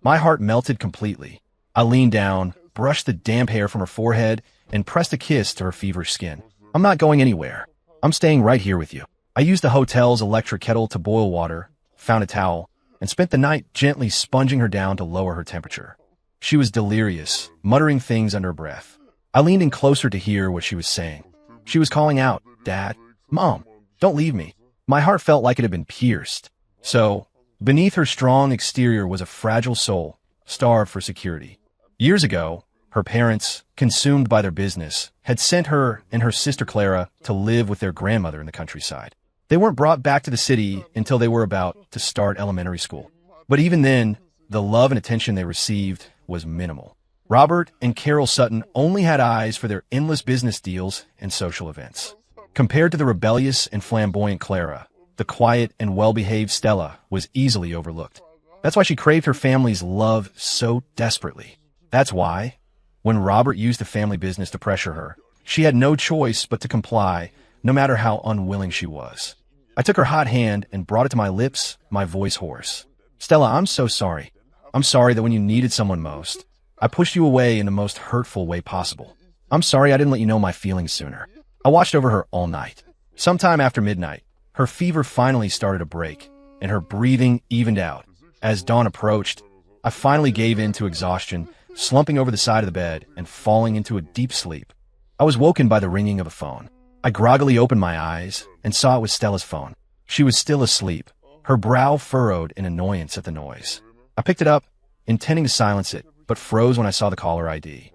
My heart melted completely. I leaned down, brushed the damp hair from her forehead, and pressed a kiss to her feverish skin. I'm not going anywhere. I'm staying right here with you. I used the hotel's electric kettle to boil water, found a towel, and spent the night gently sponging her down to lower her temperature. She was delirious, muttering things under her breath. I leaned in closer to hear what she was saying. She was calling out, Dad, Mom, don't leave me. My heart felt like it had been pierced. So, beneath her strong exterior was a fragile soul, starved for security. Years ago, her parents, consumed by their business, had sent her and her sister Clara to live with their grandmother in the countryside. They weren't brought back to the city until they were about to start elementary school. But even then, the love and attention they received was minimal. Robert and Carol Sutton only had eyes for their endless business deals and social events. Compared to the rebellious and flamboyant Clara, the quiet and well-behaved Stella was easily overlooked. That's why she craved her family's love so desperately. That's why, when Robert used the family business to pressure her, she had no choice but to comply, no matter how unwilling she was. I took her hot hand and brought it to my lips, my voice hoarse. Stella, I'm so sorry. I'm sorry that when you needed someone most, I pushed you away in the most hurtful way possible. I'm sorry I didn't let you know my feelings sooner. I watched over her all night. Sometime after midnight, her fever finally started to break, and her breathing evened out. As dawn approached, I finally gave in to exhaustion, slumping over the side of the bed and falling into a deep sleep. I was woken by the ringing of a phone. I groggily opened my eyes and saw it was Stella's phone. She was still asleep, her brow furrowed in annoyance at the noise. I picked it up, intending to silence it, but froze when I saw the caller ID.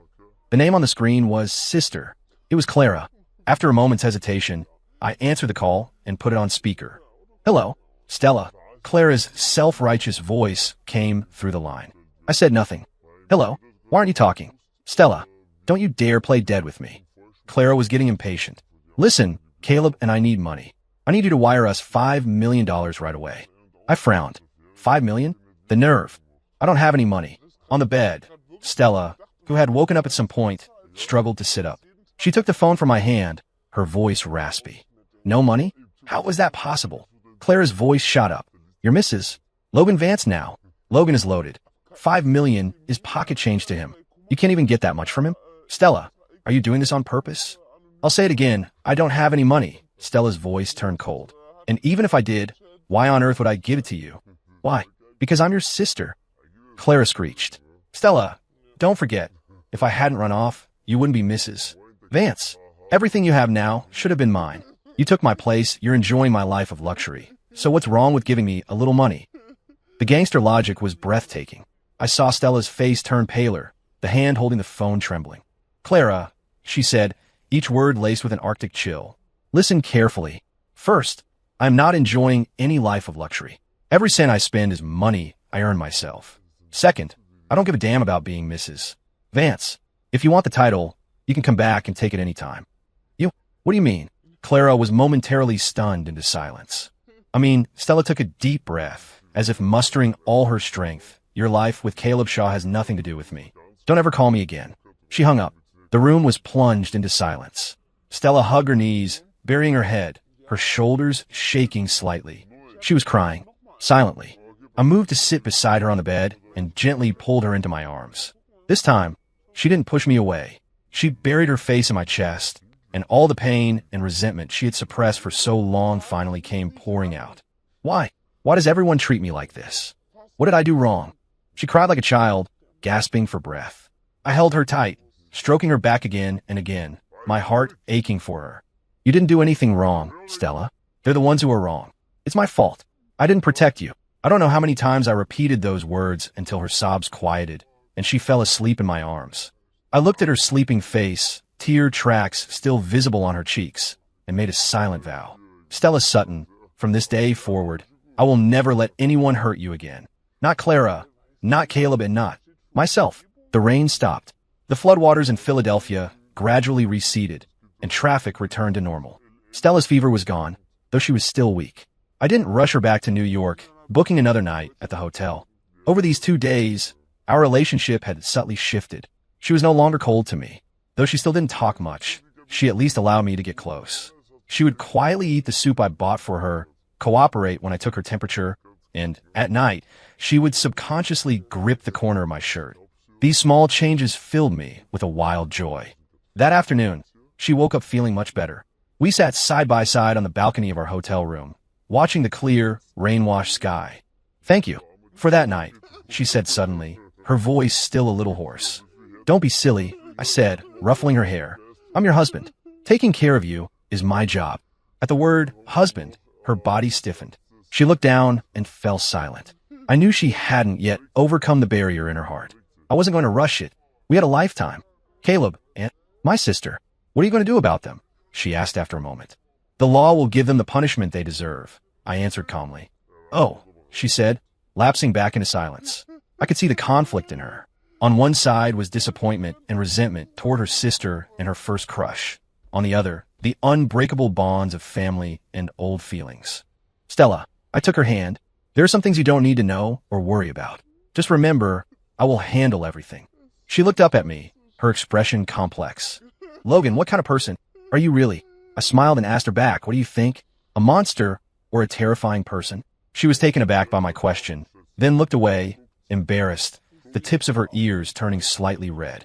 The name on the screen was Sister. It was Clara. After a moment's hesitation, I answered the call and put it on speaker. Hello, Stella. Clara's self-righteous voice came through the line. I said nothing. Hello, why aren't you talking? Stella, don't you dare play dead with me. Clara was getting impatient. Listen, Caleb and I need money. I need you to wire us $5 million right away. I frowned. $5 million? The nerve. I don't have any money. On the bed, Stella, who had woken up at some point, struggled to sit up. She took the phone from my hand, her voice raspy. No money? How was that possible? Clara's voice shot up. You're Mrs. Logan Vance now. Logan is loaded. $5 million is pocket change to him. You can't even get that much from him? Stella, are you doing this on purpose? I'll say it again. I don't have any money. Stella's voice turned cold. And even if I did, why on earth would I give it to you? Why? Because I'm your sister. Clara screeched. Stella, don't forget, if I hadn't run off, you wouldn't be Mrs. Vance. Everything you have now should have been mine. You took my place, you're enjoying my life of luxury. So what's wrong with giving me a little money? The gangster logic was breathtaking. I saw Stella's face turn paler, the hand holding the phone trembling. Clara, she said, each word laced with an arctic chill. Listen carefully. First, I'm not enjoying any life of luxury. Every cent I spend is money I earn myself. Second, I don't give a damn about being Mrs. Vance. If you want the title, you can come back and take it any time. What do you mean? Clara was momentarily stunned into silence. I mean, Stella took a deep breath, as if mustering all her strength. Your life with Caleb Shaw has nothing to do with me. Don't ever call me again. She hung up. The room was plunged into silence. Stella hugged her knees, burying her head, her shoulders shaking slightly. She was crying, silently. I moved to sit beside her on the bed and gently pulled her into my arms. This time, she didn't push me away. She buried her face in my chest, and all the pain and resentment she had suppressed for so long finally came pouring out. Why? Why does everyone treat me like this? What did I do wrong? She cried like a child, gasping for breath. I held her tight, stroking her back again and again, my heart aching for her. You didn't do anything wrong, Stella. They're the ones who are wrong. It's my fault. I didn't protect you. I don't know how many times I repeated those words until her sobs quieted, and she fell asleep in my arms. I looked at her sleeping face, tear tracks still visible on her cheeks, and made a silent vow. Stella Sutton, from this day forward, I will never let anyone hurt you again. Not Clara, not Caleb, and not myself. The rain stopped. The floodwaters in Philadelphia gradually receded, and traffic returned to normal. Stella's fever was gone, though she was still weak. I didn't rush her back to New York, booking another night at the hotel. Over these 2 days, our relationship had subtly shifted. She was no longer cold to me. Though she still didn't talk much, she at least allowed me to get close. She would quietly eat the soup I bought for her, cooperate when I took her temperature, and, at night, she would subconsciously grip the corner of my shirt. These small changes filled me with a wild joy. That afternoon, she woke up feeling much better. We sat side by side on the balcony of our hotel room, watching the clear, rain-washed sky. Thank you for that night, she said suddenly, her voice still a little hoarse. Don't be silly, I said, ruffling her hair. I'm your husband. Taking care of you is my job. At the word husband, her body stiffened. She looked down and fell silent. I knew she hadn't yet overcome the barrier in her heart. I wasn't going to rush it. We had a lifetime. Caleb and my sister. What are you going to do about them? She asked after a moment. The law will give them the punishment they deserve, I answered calmly. Oh, she said, lapsing back into silence. I could see the conflict in her. On one side was disappointment and resentment toward her sister and her first crush. On the other, the unbreakable bonds of family and old feelings. Stella, I took her hand. There are some things you don't need to know or worry about. Just remember, I will handle everything. She looked up at me, her expression complex. Logan, what kind of person are you really? I smiled and asked her back, what do you think? A monster or a terrifying person? She was taken aback by my question, then looked away, embarrassed, the tips of her ears turning slightly red.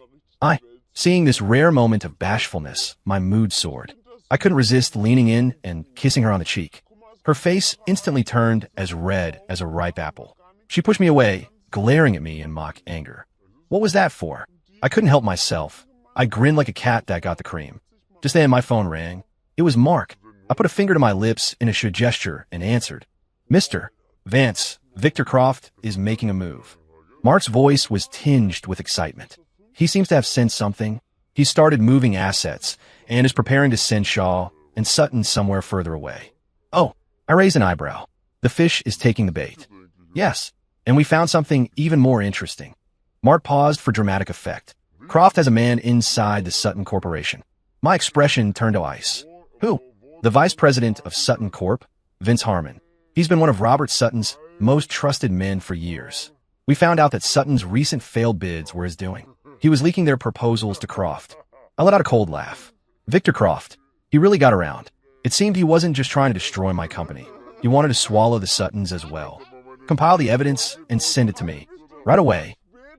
Seeing this rare moment of bashfulness, my mood soared. I couldn't resist leaning in and kissing her on the cheek. Her face instantly turned as red as a ripe apple. She pushed me away, glaring at me in mock anger. What was that for? I couldn't help myself. I grinned like a cat that got the cream. Just then my phone rang. It was Mark. I put a finger to my lips in a gesture and answered. Mr. Vance, Victor Croft is making a move. Mark's voice was tinged with excitement. He seems to have sensed something. He started moving assets and is preparing to send Shaw and Sutton somewhere further away. Oh, I raised an eyebrow. The fish is taking the bait. Yes, and we found something even more interesting. Mark paused for dramatic effect. Croft has a man inside the Sutton Corporation. My expression turned to ice. Who? The vice president of Sutton Corp., Vince Harmon. He's been one of Robert Sutton's most trusted men for years. We found out that Sutton's recent failed bids were his doing. He was leaking their proposals to Croft. I let out a cold laugh. Victor Croft. He really got around. It seemed he wasn't just trying to destroy my company. He wanted to swallow the Suttons as well. Compile the evidence and send it to me. Right away.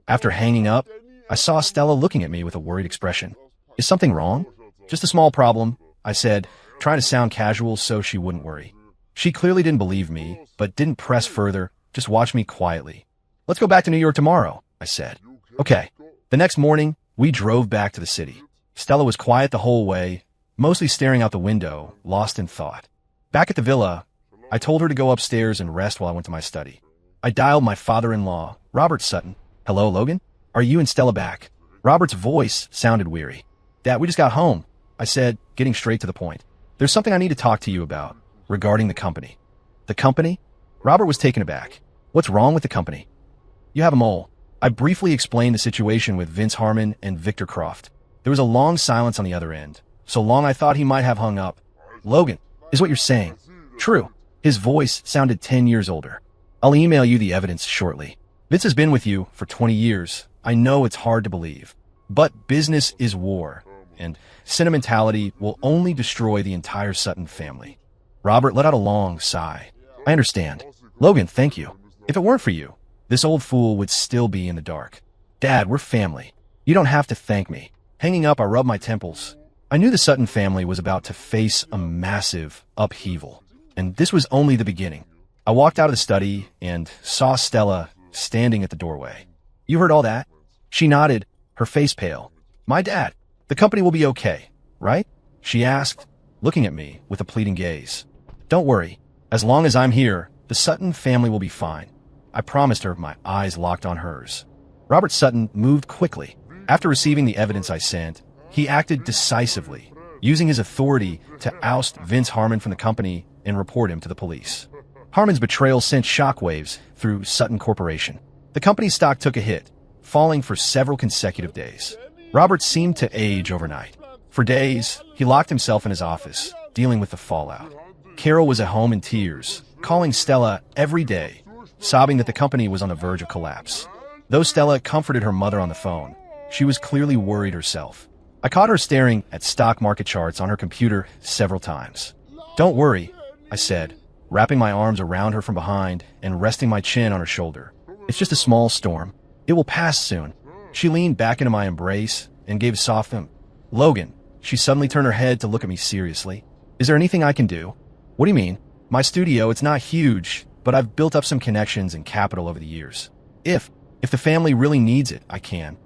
After hanging up, I saw Stella looking at me with a worried expression. Is something wrong? Just a small problem, I said, trying to sound casual so she wouldn't worry. She clearly didn't believe me, but didn't press further, just watched me quietly. Let's go back to New York tomorrow, I said. Okay. The next morning, we drove back to the city. Stella was quiet the whole way, mostly staring out the window, lost in thought. Back at the villa, I told her to go upstairs and rest while I went to my study. I dialed my father-in-law, Robert Sutton. Hello, Logan? Are you and Stella back? Robert's voice sounded weary. Dad, we just got home, I said, getting straight to the point. There's something I need to talk to you about, regarding the company. The company? Robert was taken aback. What's wrong with the company? You have a mole. I briefly explained the situation with Vince Harmon and Victor Croft. There was a long silence on the other end, so long I thought he might have hung up. Logan, is what you're saying true? His voice sounded 10 years older. I'll email you the evidence shortly. Vince has been with you for 20 years. I know it's hard to believe, but business is war, and sentimentality will only destroy the entire Sutton family. Robert let out a long sigh. I understand. Logan, thank you. If it weren't for you, this old fool would still be in the dark. Dad, we're family. You don't have to thank me. Hanging up, I rubbed my temples. I knew the Sutton family was about to face a massive upheaval, and this was only the beginning. I walked out of the study and saw Stella standing at the doorway. You heard all that? She nodded, her face pale. My dad. The company will be okay, right? She asked, looking at me with a pleading gaze. Don't worry. As long as I'm here, the Sutton family will be fine. I promised her, my eyes locked on hers. Robert Sutton moved quickly. After receiving the evidence I sent, he acted decisively, using his authority to oust Vince Harmon from the company and report him to the police. Harmon's betrayal sent shockwaves through Sutton Corporation. The company's stock took a hit, falling for several consecutive days. Robert seemed to age overnight. For days, he locked himself in his office, dealing with the fallout. Carol was at home in tears, calling Stella every day, sobbing that the company was on the verge of collapse. Though Stella comforted her mother on the phone, she was clearly worried herself. I caught her staring at stock market charts on her computer several times. Don't worry, I said, wrapping my arms around her from behind and resting my chin on her shoulder. It's just a small storm. It will pass soon. She leaned back into my embrace and gave a soft Logan. She suddenly turned her head to look at me seriously. Is there anything I can do? What do you mean? My studio, it's not huge, but I've built up some connections and capital over the years. If the family really needs it, I can.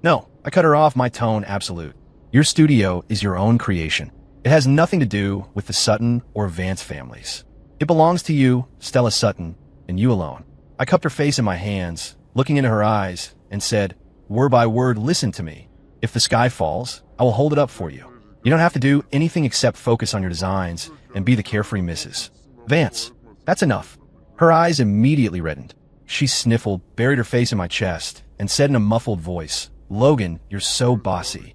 No, I cut her off, my tone absolute. Your studio is your own creation. It has nothing to do with the Sutton or Vance families. It belongs to you, Stella Sutton, and you alone. I cupped her face in my hands, looking into her eyes, and said, word by word, listen to me. If the sky falls, I will hold it up for you. You don't have to do anything except focus on your designs and be the carefree Mrs. Vance. That's enough. Her eyes immediately reddened. She sniffled, buried her face in my chest, and said in a muffled voice, Logan, you're so bossy.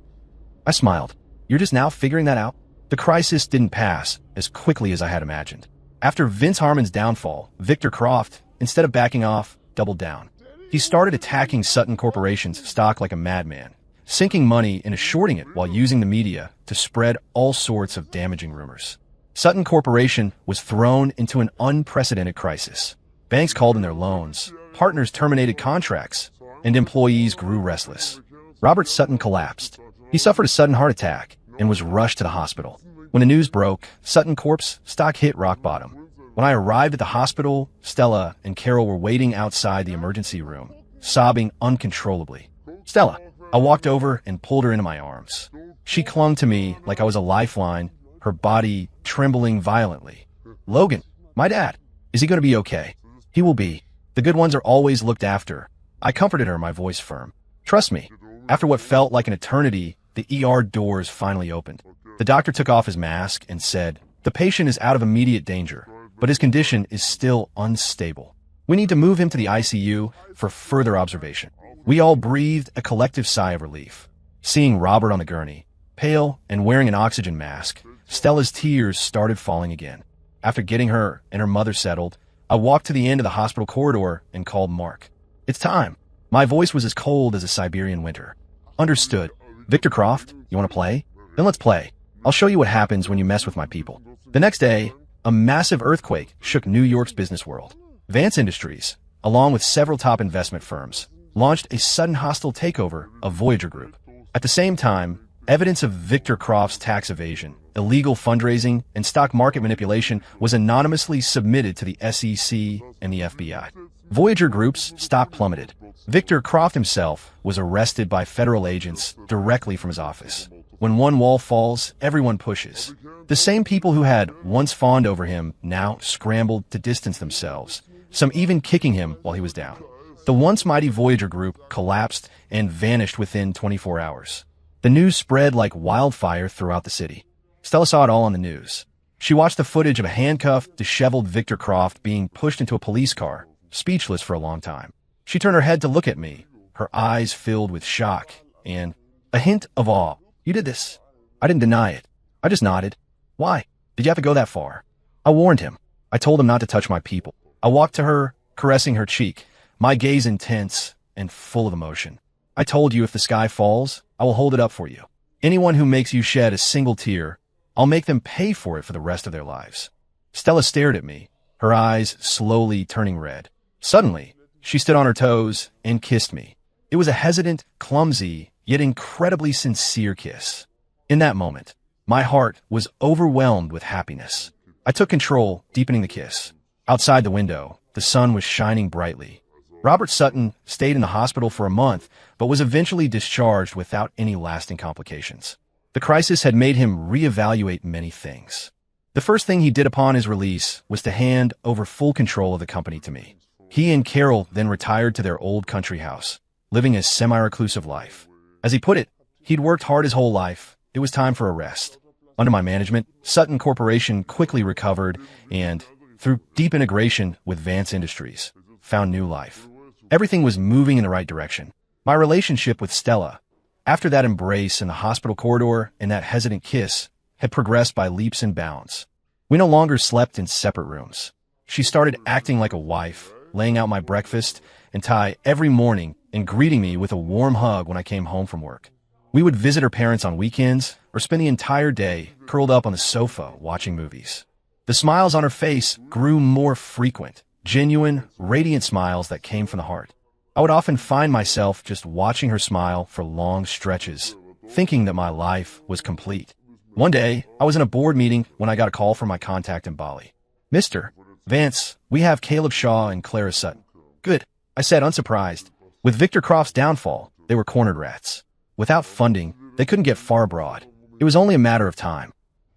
I smiled. You're just now figuring that out? The crisis didn't pass as quickly as I had imagined. After Vince Harmon's downfall, Victor Croft, instead of backing off, doubled down. He started attacking Sutton Corporation's stock like a madman, sinking money into shorting it while using the media to spread all sorts of damaging rumors. Sutton Corporation was thrown into an unprecedented crisis. Banks called in their loans, partners terminated contracts, and employees grew restless. Robert Sutton collapsed. He suffered a sudden heart attack and was rushed to the hospital. When the news broke, Sutton Corp's stock hit rock bottom. When I arrived at the hospital, Stella and Carol were waiting outside the emergency room, sobbing uncontrollably. Stella, I walked over and pulled her into my arms. She clung to me like I was a lifeline, her body trembling violently. Logan, my dad, is he going to be okay? He will be. The good ones are always looked after. I comforted her, my voice firm. Trust me. After what felt like an eternity, the ER doors finally opened. The doctor took off his mask and said, the patient is out of immediate danger, but his condition is still unstable. We need to move him to the ICU for further observation. We all breathed a collective sigh of relief. Seeing Robert on the gurney, pale and wearing an oxygen mask, Stella's tears started falling again. After getting her and her mother settled, I walked to the end of the hospital corridor and called Mark. It's time. My voice was as cold as a Siberian winter. Understood. Victor Croft, you want to play? Then let's play. I'll show you what happens when you mess with my people. The next day, a massive earthquake shook New York's business world. Vance Industries, along with several top investment firms, launched a sudden hostile takeover of Voyager Group. At the same time, evidence of Victor Croft's tax evasion, illegal fundraising, and stock market manipulation was anonymously submitted to the SEC and the FBI. Voyager Group's stock plummeted. Victor Croft himself was arrested by federal agents directly from his office. When one wall falls, everyone pushes. The same people who had once fawned over him now scrambled to distance themselves, some even kicking him while he was down. The once mighty Voyager Group collapsed and vanished within 24 hours. The news spread like wildfire throughout the city. Stella saw it all on the news. She watched the footage of a handcuffed, disheveled Victor Croft being pushed into a police car, speechless for a long time. She turned her head to look at me, her eyes filled with shock and a hint of awe. You did this. I didn't deny it. I just nodded. Why? Did you have to go that far? I warned him. I told him not to touch my people. I walked to her, caressing her cheek, my gaze intense and full of emotion. I told you if the sky falls, I will hold it up for you. Anyone who makes you shed a single tear, I'll make them pay for it for the rest of their lives. Stella stared at me, her eyes slowly turning red. Suddenly, she stood on her toes and kissed me. It was a hesitant, clumsy, yet incredibly sincere kiss. In that moment, my heart was overwhelmed with happiness. I took control, deepening the kiss. Outside the window, the sun was shining brightly. Robert Sutton stayed in the hospital for a month, but was eventually discharged without any lasting complications. The crisis had made him reevaluate many things. The first thing he did upon his release was to hand over full control of the company to me. He and Carol then retired to their old country house, living a semi-reclusive life. As he put it, he'd worked hard his whole life. It was time for a rest. Under my management, Sutton Corporation quickly recovered and, through deep integration with Vance Industries, found new life. Everything was moving in the right direction. My relationship with Stella, after that embrace in the hospital corridor and that hesitant kiss, had progressed by leaps and bounds. We no longer slept in separate rooms. She started acting like a wife, laying out my breakfast and tie every morning and greeting me with a warm hug when I came home from work. We would visit her parents on weekends or spend the entire day curled up on the sofa watching movies. The smiles on her face grew more frequent, genuine, radiant smiles that came from the heart. I would often find myself just watching her smile for long stretches, thinking that my life was complete. One day, I was in a board meeting when I got a call from my contact in Bali. "Mr. Vance, we have Caleb Shaw and Clara Sutton." "Good," I said, unsurprised. With Victor Croft's downfall, they were cornered rats. Without funding, they couldn't get far abroad. It was only a matter of time.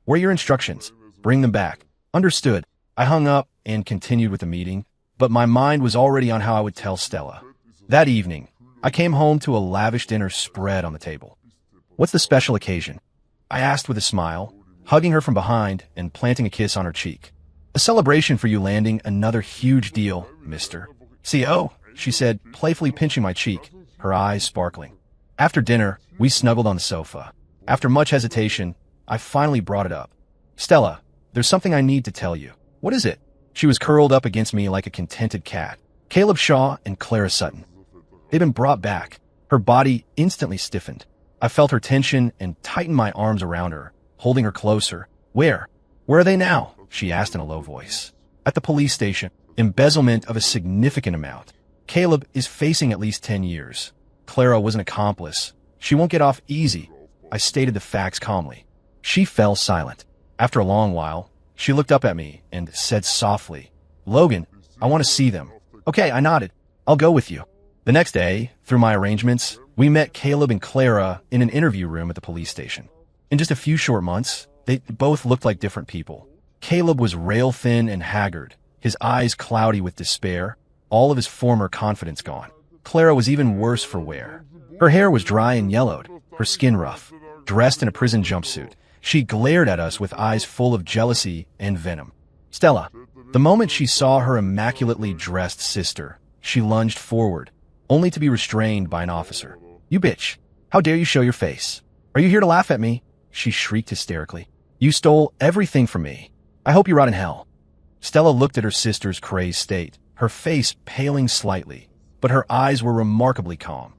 "What are your instructions?" "Bring them back." "Understood." I hung up and continued with the meeting, but my mind was already on how I would tell Stella. That evening, I came home to a lavish dinner spread on the table. "What's the special occasion?" I asked with a smile, hugging her from behind and planting a kiss on her cheek. "A celebration for you landing another huge deal, Mr. CO," she said, playfully pinching my cheek, her eyes sparkling. After dinner, we snuggled on the sofa. After much hesitation, I finally brought it up. "Stella, there's something I need to tell you." "What is it?" She was curled up against me like a contented cat. "Caleb Shaw and Clara Sutton. They've been brought back." Her body instantly stiffened. I felt her tension and tightened my arms around her, holding her closer. "Where? Where are they now?" she asked in a low voice. "At the police station. Embezzlement of a significant amount. Caleb is facing at least 10 years. Clara was an accomplice. She won't get off easy." I stated the facts calmly. She fell silent. After a long while, she looked up at me and said softly, "Logan, I want to see them." "Okay," I nodded. "I'll go with you." The next day, through my arrangements, we met Caleb and Clara in an interview room at the police station. In just a few short months, they both looked like different people. Caleb was rail-thin and haggard, his eyes cloudy with despair, all of his former confidence gone. Clara was even worse for wear. Her hair was dry and yellowed, her skin rough. Dressed in a prison jumpsuit, she glared at us with eyes full of jealousy and venom. "Stella." The moment she saw her immaculately dressed sister, she lunged forward, only to be restrained by an officer. "You bitch! How dare you show your face? Are you here to laugh at me?" she shrieked hysterically. "You stole everything from me. I hope you rot in hell." Stella looked at her sister's crazed state, her face paling slightly, but her eyes were remarkably calm.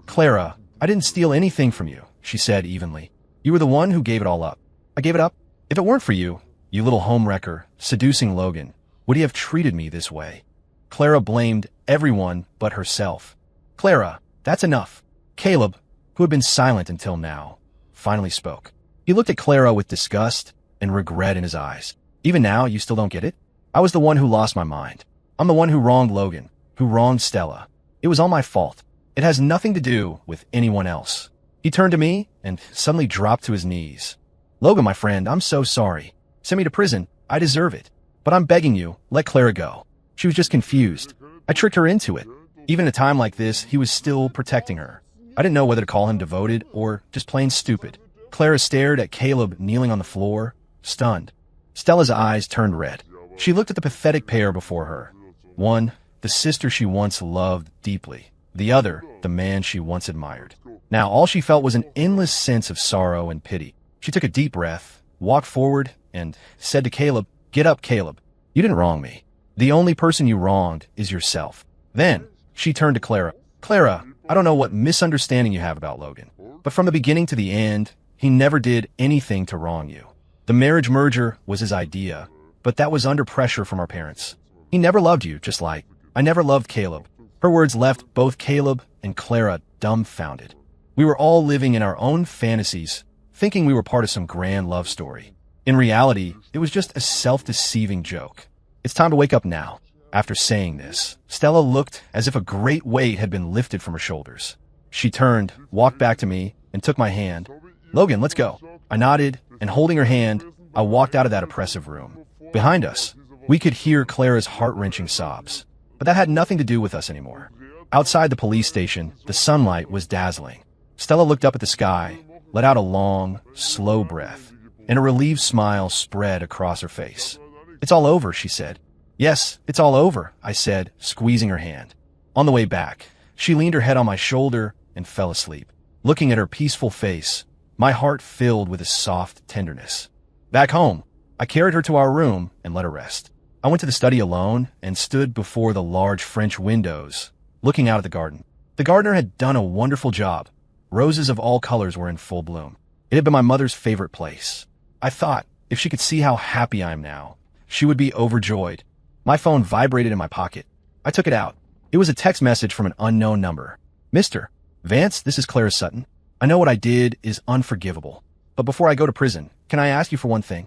"Clara, I didn't steal anything from you," she said evenly. "You were the one who gave it all up." "I gave it up? If it weren't for you, you little homewrecker, seducing Logan, would he have treated me this way?" Clara blamed everyone but herself. "Clara, that's enough." Caleb, who had been silent until now, finally spoke. He looked at Clara with disgust and regret in his eyes. "Even now, you still don't get it? I was the one who lost my mind. I'm the one who wronged Logan, who wronged Stella. It was all my fault. It has nothing to do with anyone else." He turned to me and suddenly dropped to his knees. "Logan, my friend, I'm so sorry. Send me to prison. I deserve it. But I'm begging you, let Clara go. She was just confused. I tricked her into it. Even at a time like this, he was still protecting her. I didn't know whether to call him devoted or just plain stupid." Clara stared at Caleb kneeling on the floor, stunned. Stella's eyes turned red. She looked at the pathetic pair before her. One, the sister she once loved deeply. The other, the man she once admired. Now all she felt was an endless sense of sorrow and pity. She took a deep breath, walked forward, and said to Caleb, "Get up, Caleb. You didn't wrong me. The only person you wronged is yourself." Then she turned to Clara. "Clara, I don't know what misunderstanding you have about Logan, but from the beginning to the end, he never did anything to wrong you. The marriage merger was his idea, but that was under pressure from our parents. He never loved you, just like I never loved Caleb." Her words left both Caleb and Clara dumbfounded. We were all living in our own fantasies, thinking we were part of some grand love story. In reality, it was just a self-deceiving joke. It's time to wake up now. After saying this, Stella looked as if a great weight had been lifted from her shoulders. She turned, walked back to me, and took my hand. Logan, let's go. I nodded, and holding her hand, I walked out of that oppressive room. Behind us, we could hear Clara's heart-wrenching sobs. But that had nothing to do with us anymore. Outside the police station, the sunlight was dazzling. Stella looked up at the sky, let out a long, slow breath, and a relieved smile spread across her face. It's all over, she said. Yes, it's all over, I said, squeezing her hand. On the way back, she leaned her head on my shoulder and fell asleep. Looking at her peaceful face, my heart filled with a soft tenderness. Back home, I carried her to our room and let her rest. I went to the study alone and stood before the large French windows, looking out at the garden. The gardener had done a wonderful job. Roses of all colors were in full bloom. It had been my mother's favorite place. I thought, if she could see how happy I am now, she would be overjoyed. My phone vibrated in my pocket. I took it out. It was a text message from an unknown number. Mr. Vance, this is Clara Sutton. I know what I did is unforgivable. But before I go to prison, can I ask you for one thing?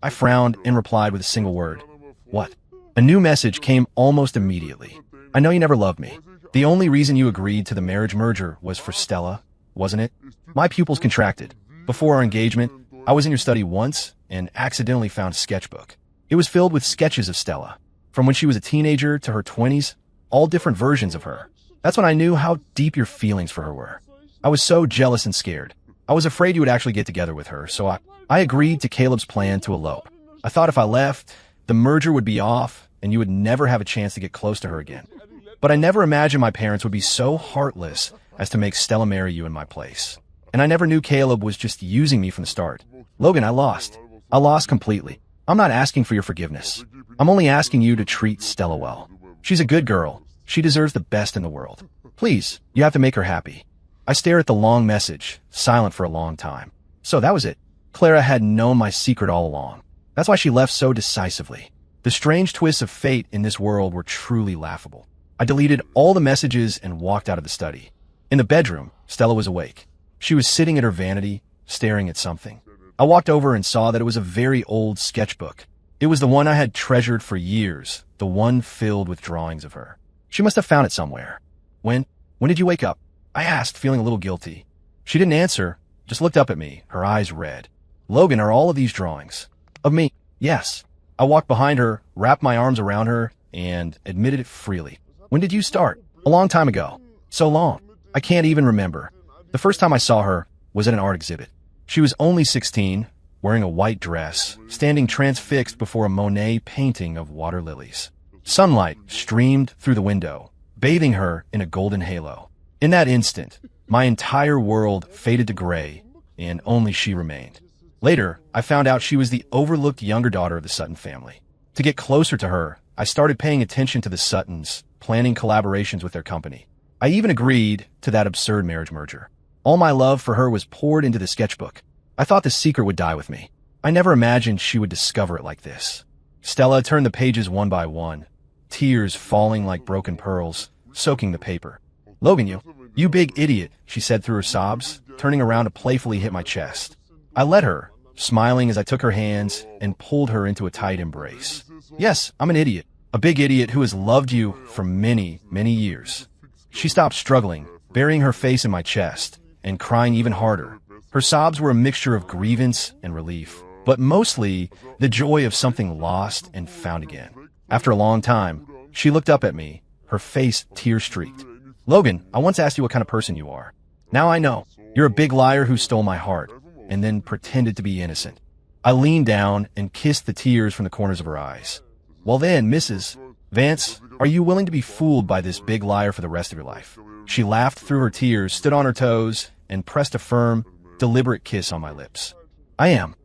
I frowned and replied with a single word. What? A new message came almost immediately. I know you never loved me. The only reason you agreed to the marriage merger was for Stella, wasn't it? My pupils contracted. Before our engagement, I was in your study once and accidentally found a sketchbook. It was filled with sketches of Stella, from when she was a teenager to her 20s, all different versions of her. That's when I knew how deep your feelings for her were. I was so jealous and scared. I was afraid you would actually get together with her, so I agreed to Caleb's plan to elope. I thought if I left, the merger would be off and you would never have a chance to get close to her again. But I never imagined my parents would be so heartless as to make Stella marry you in my place. And I never knew Caleb was just using me from the start. Logan, I lost. I lost completely. I'm not asking for your forgiveness. I'm only asking you to treat Stella well. She's a good girl. She deserves the best in the world. Please, you have to make her happy. I stared at the long message, silent for a long time. So that was it. Clara had known my secret all along. That's why she left so decisively. The strange twists of fate in this world were truly laughable. I deleted all the messages and walked out of the study. In the bedroom, Stella was awake. She was sitting at her vanity, staring at something. I walked over and saw that it was a very old sketchbook. It was the one I had treasured for years, the one filled with drawings of her. She must have found it somewhere. When did you wake up? I asked, feeling a little guilty. She didn't answer, just looked up at me, her eyes red. Logan, are all of these drawings? Of me? Yes. I walked behind her, wrapped my arms around her, and admitted it freely. When did you start? A long time ago. So long. I can't even remember. The first time I saw her was at an art exhibit. She was only 16, wearing a white dress, standing transfixed before a Monet painting of water lilies. Sunlight streamed through the window, bathing her in a golden halo. In that instant, my entire world faded to gray, and only she remained. Later, I found out she was the overlooked younger daughter of the Sutton family. To get closer to her, I started paying attention to the Suttons, planning collaborations with their company. I even agreed to that absurd marriage merger. All my love for her was poured into the sketchbook. I thought the secret would die with me. I never imagined she would discover it like this. Stella turned the pages one by one, tears falling like broken pearls, soaking the paper. Logan, you big idiot, she said through her sobs, turning around to playfully hit my chest. I let her, smiling as I took her hands and pulled her into a tight embrace. Yes, I'm an idiot. A big idiot who has loved you for many, many years. She stopped struggling, burying her face in my chest, and crying even harder. Her sobs were a mixture of grievance and relief, but mostly the joy of something lost and found again. After a long time, she looked up at me, her face tear-streaked. Logan, I once asked you what kind of person you are. Now I know. You're a big liar who stole my heart, and then pretended to be innocent. I leaned down and kissed the tears from the corners of her eyes. Well then, Mrs. Vance, are you willing to be fooled by this big liar for the rest of your life? She laughed through her tears, stood on her toes, and pressed a firm, deliberate kiss on my lips. I am.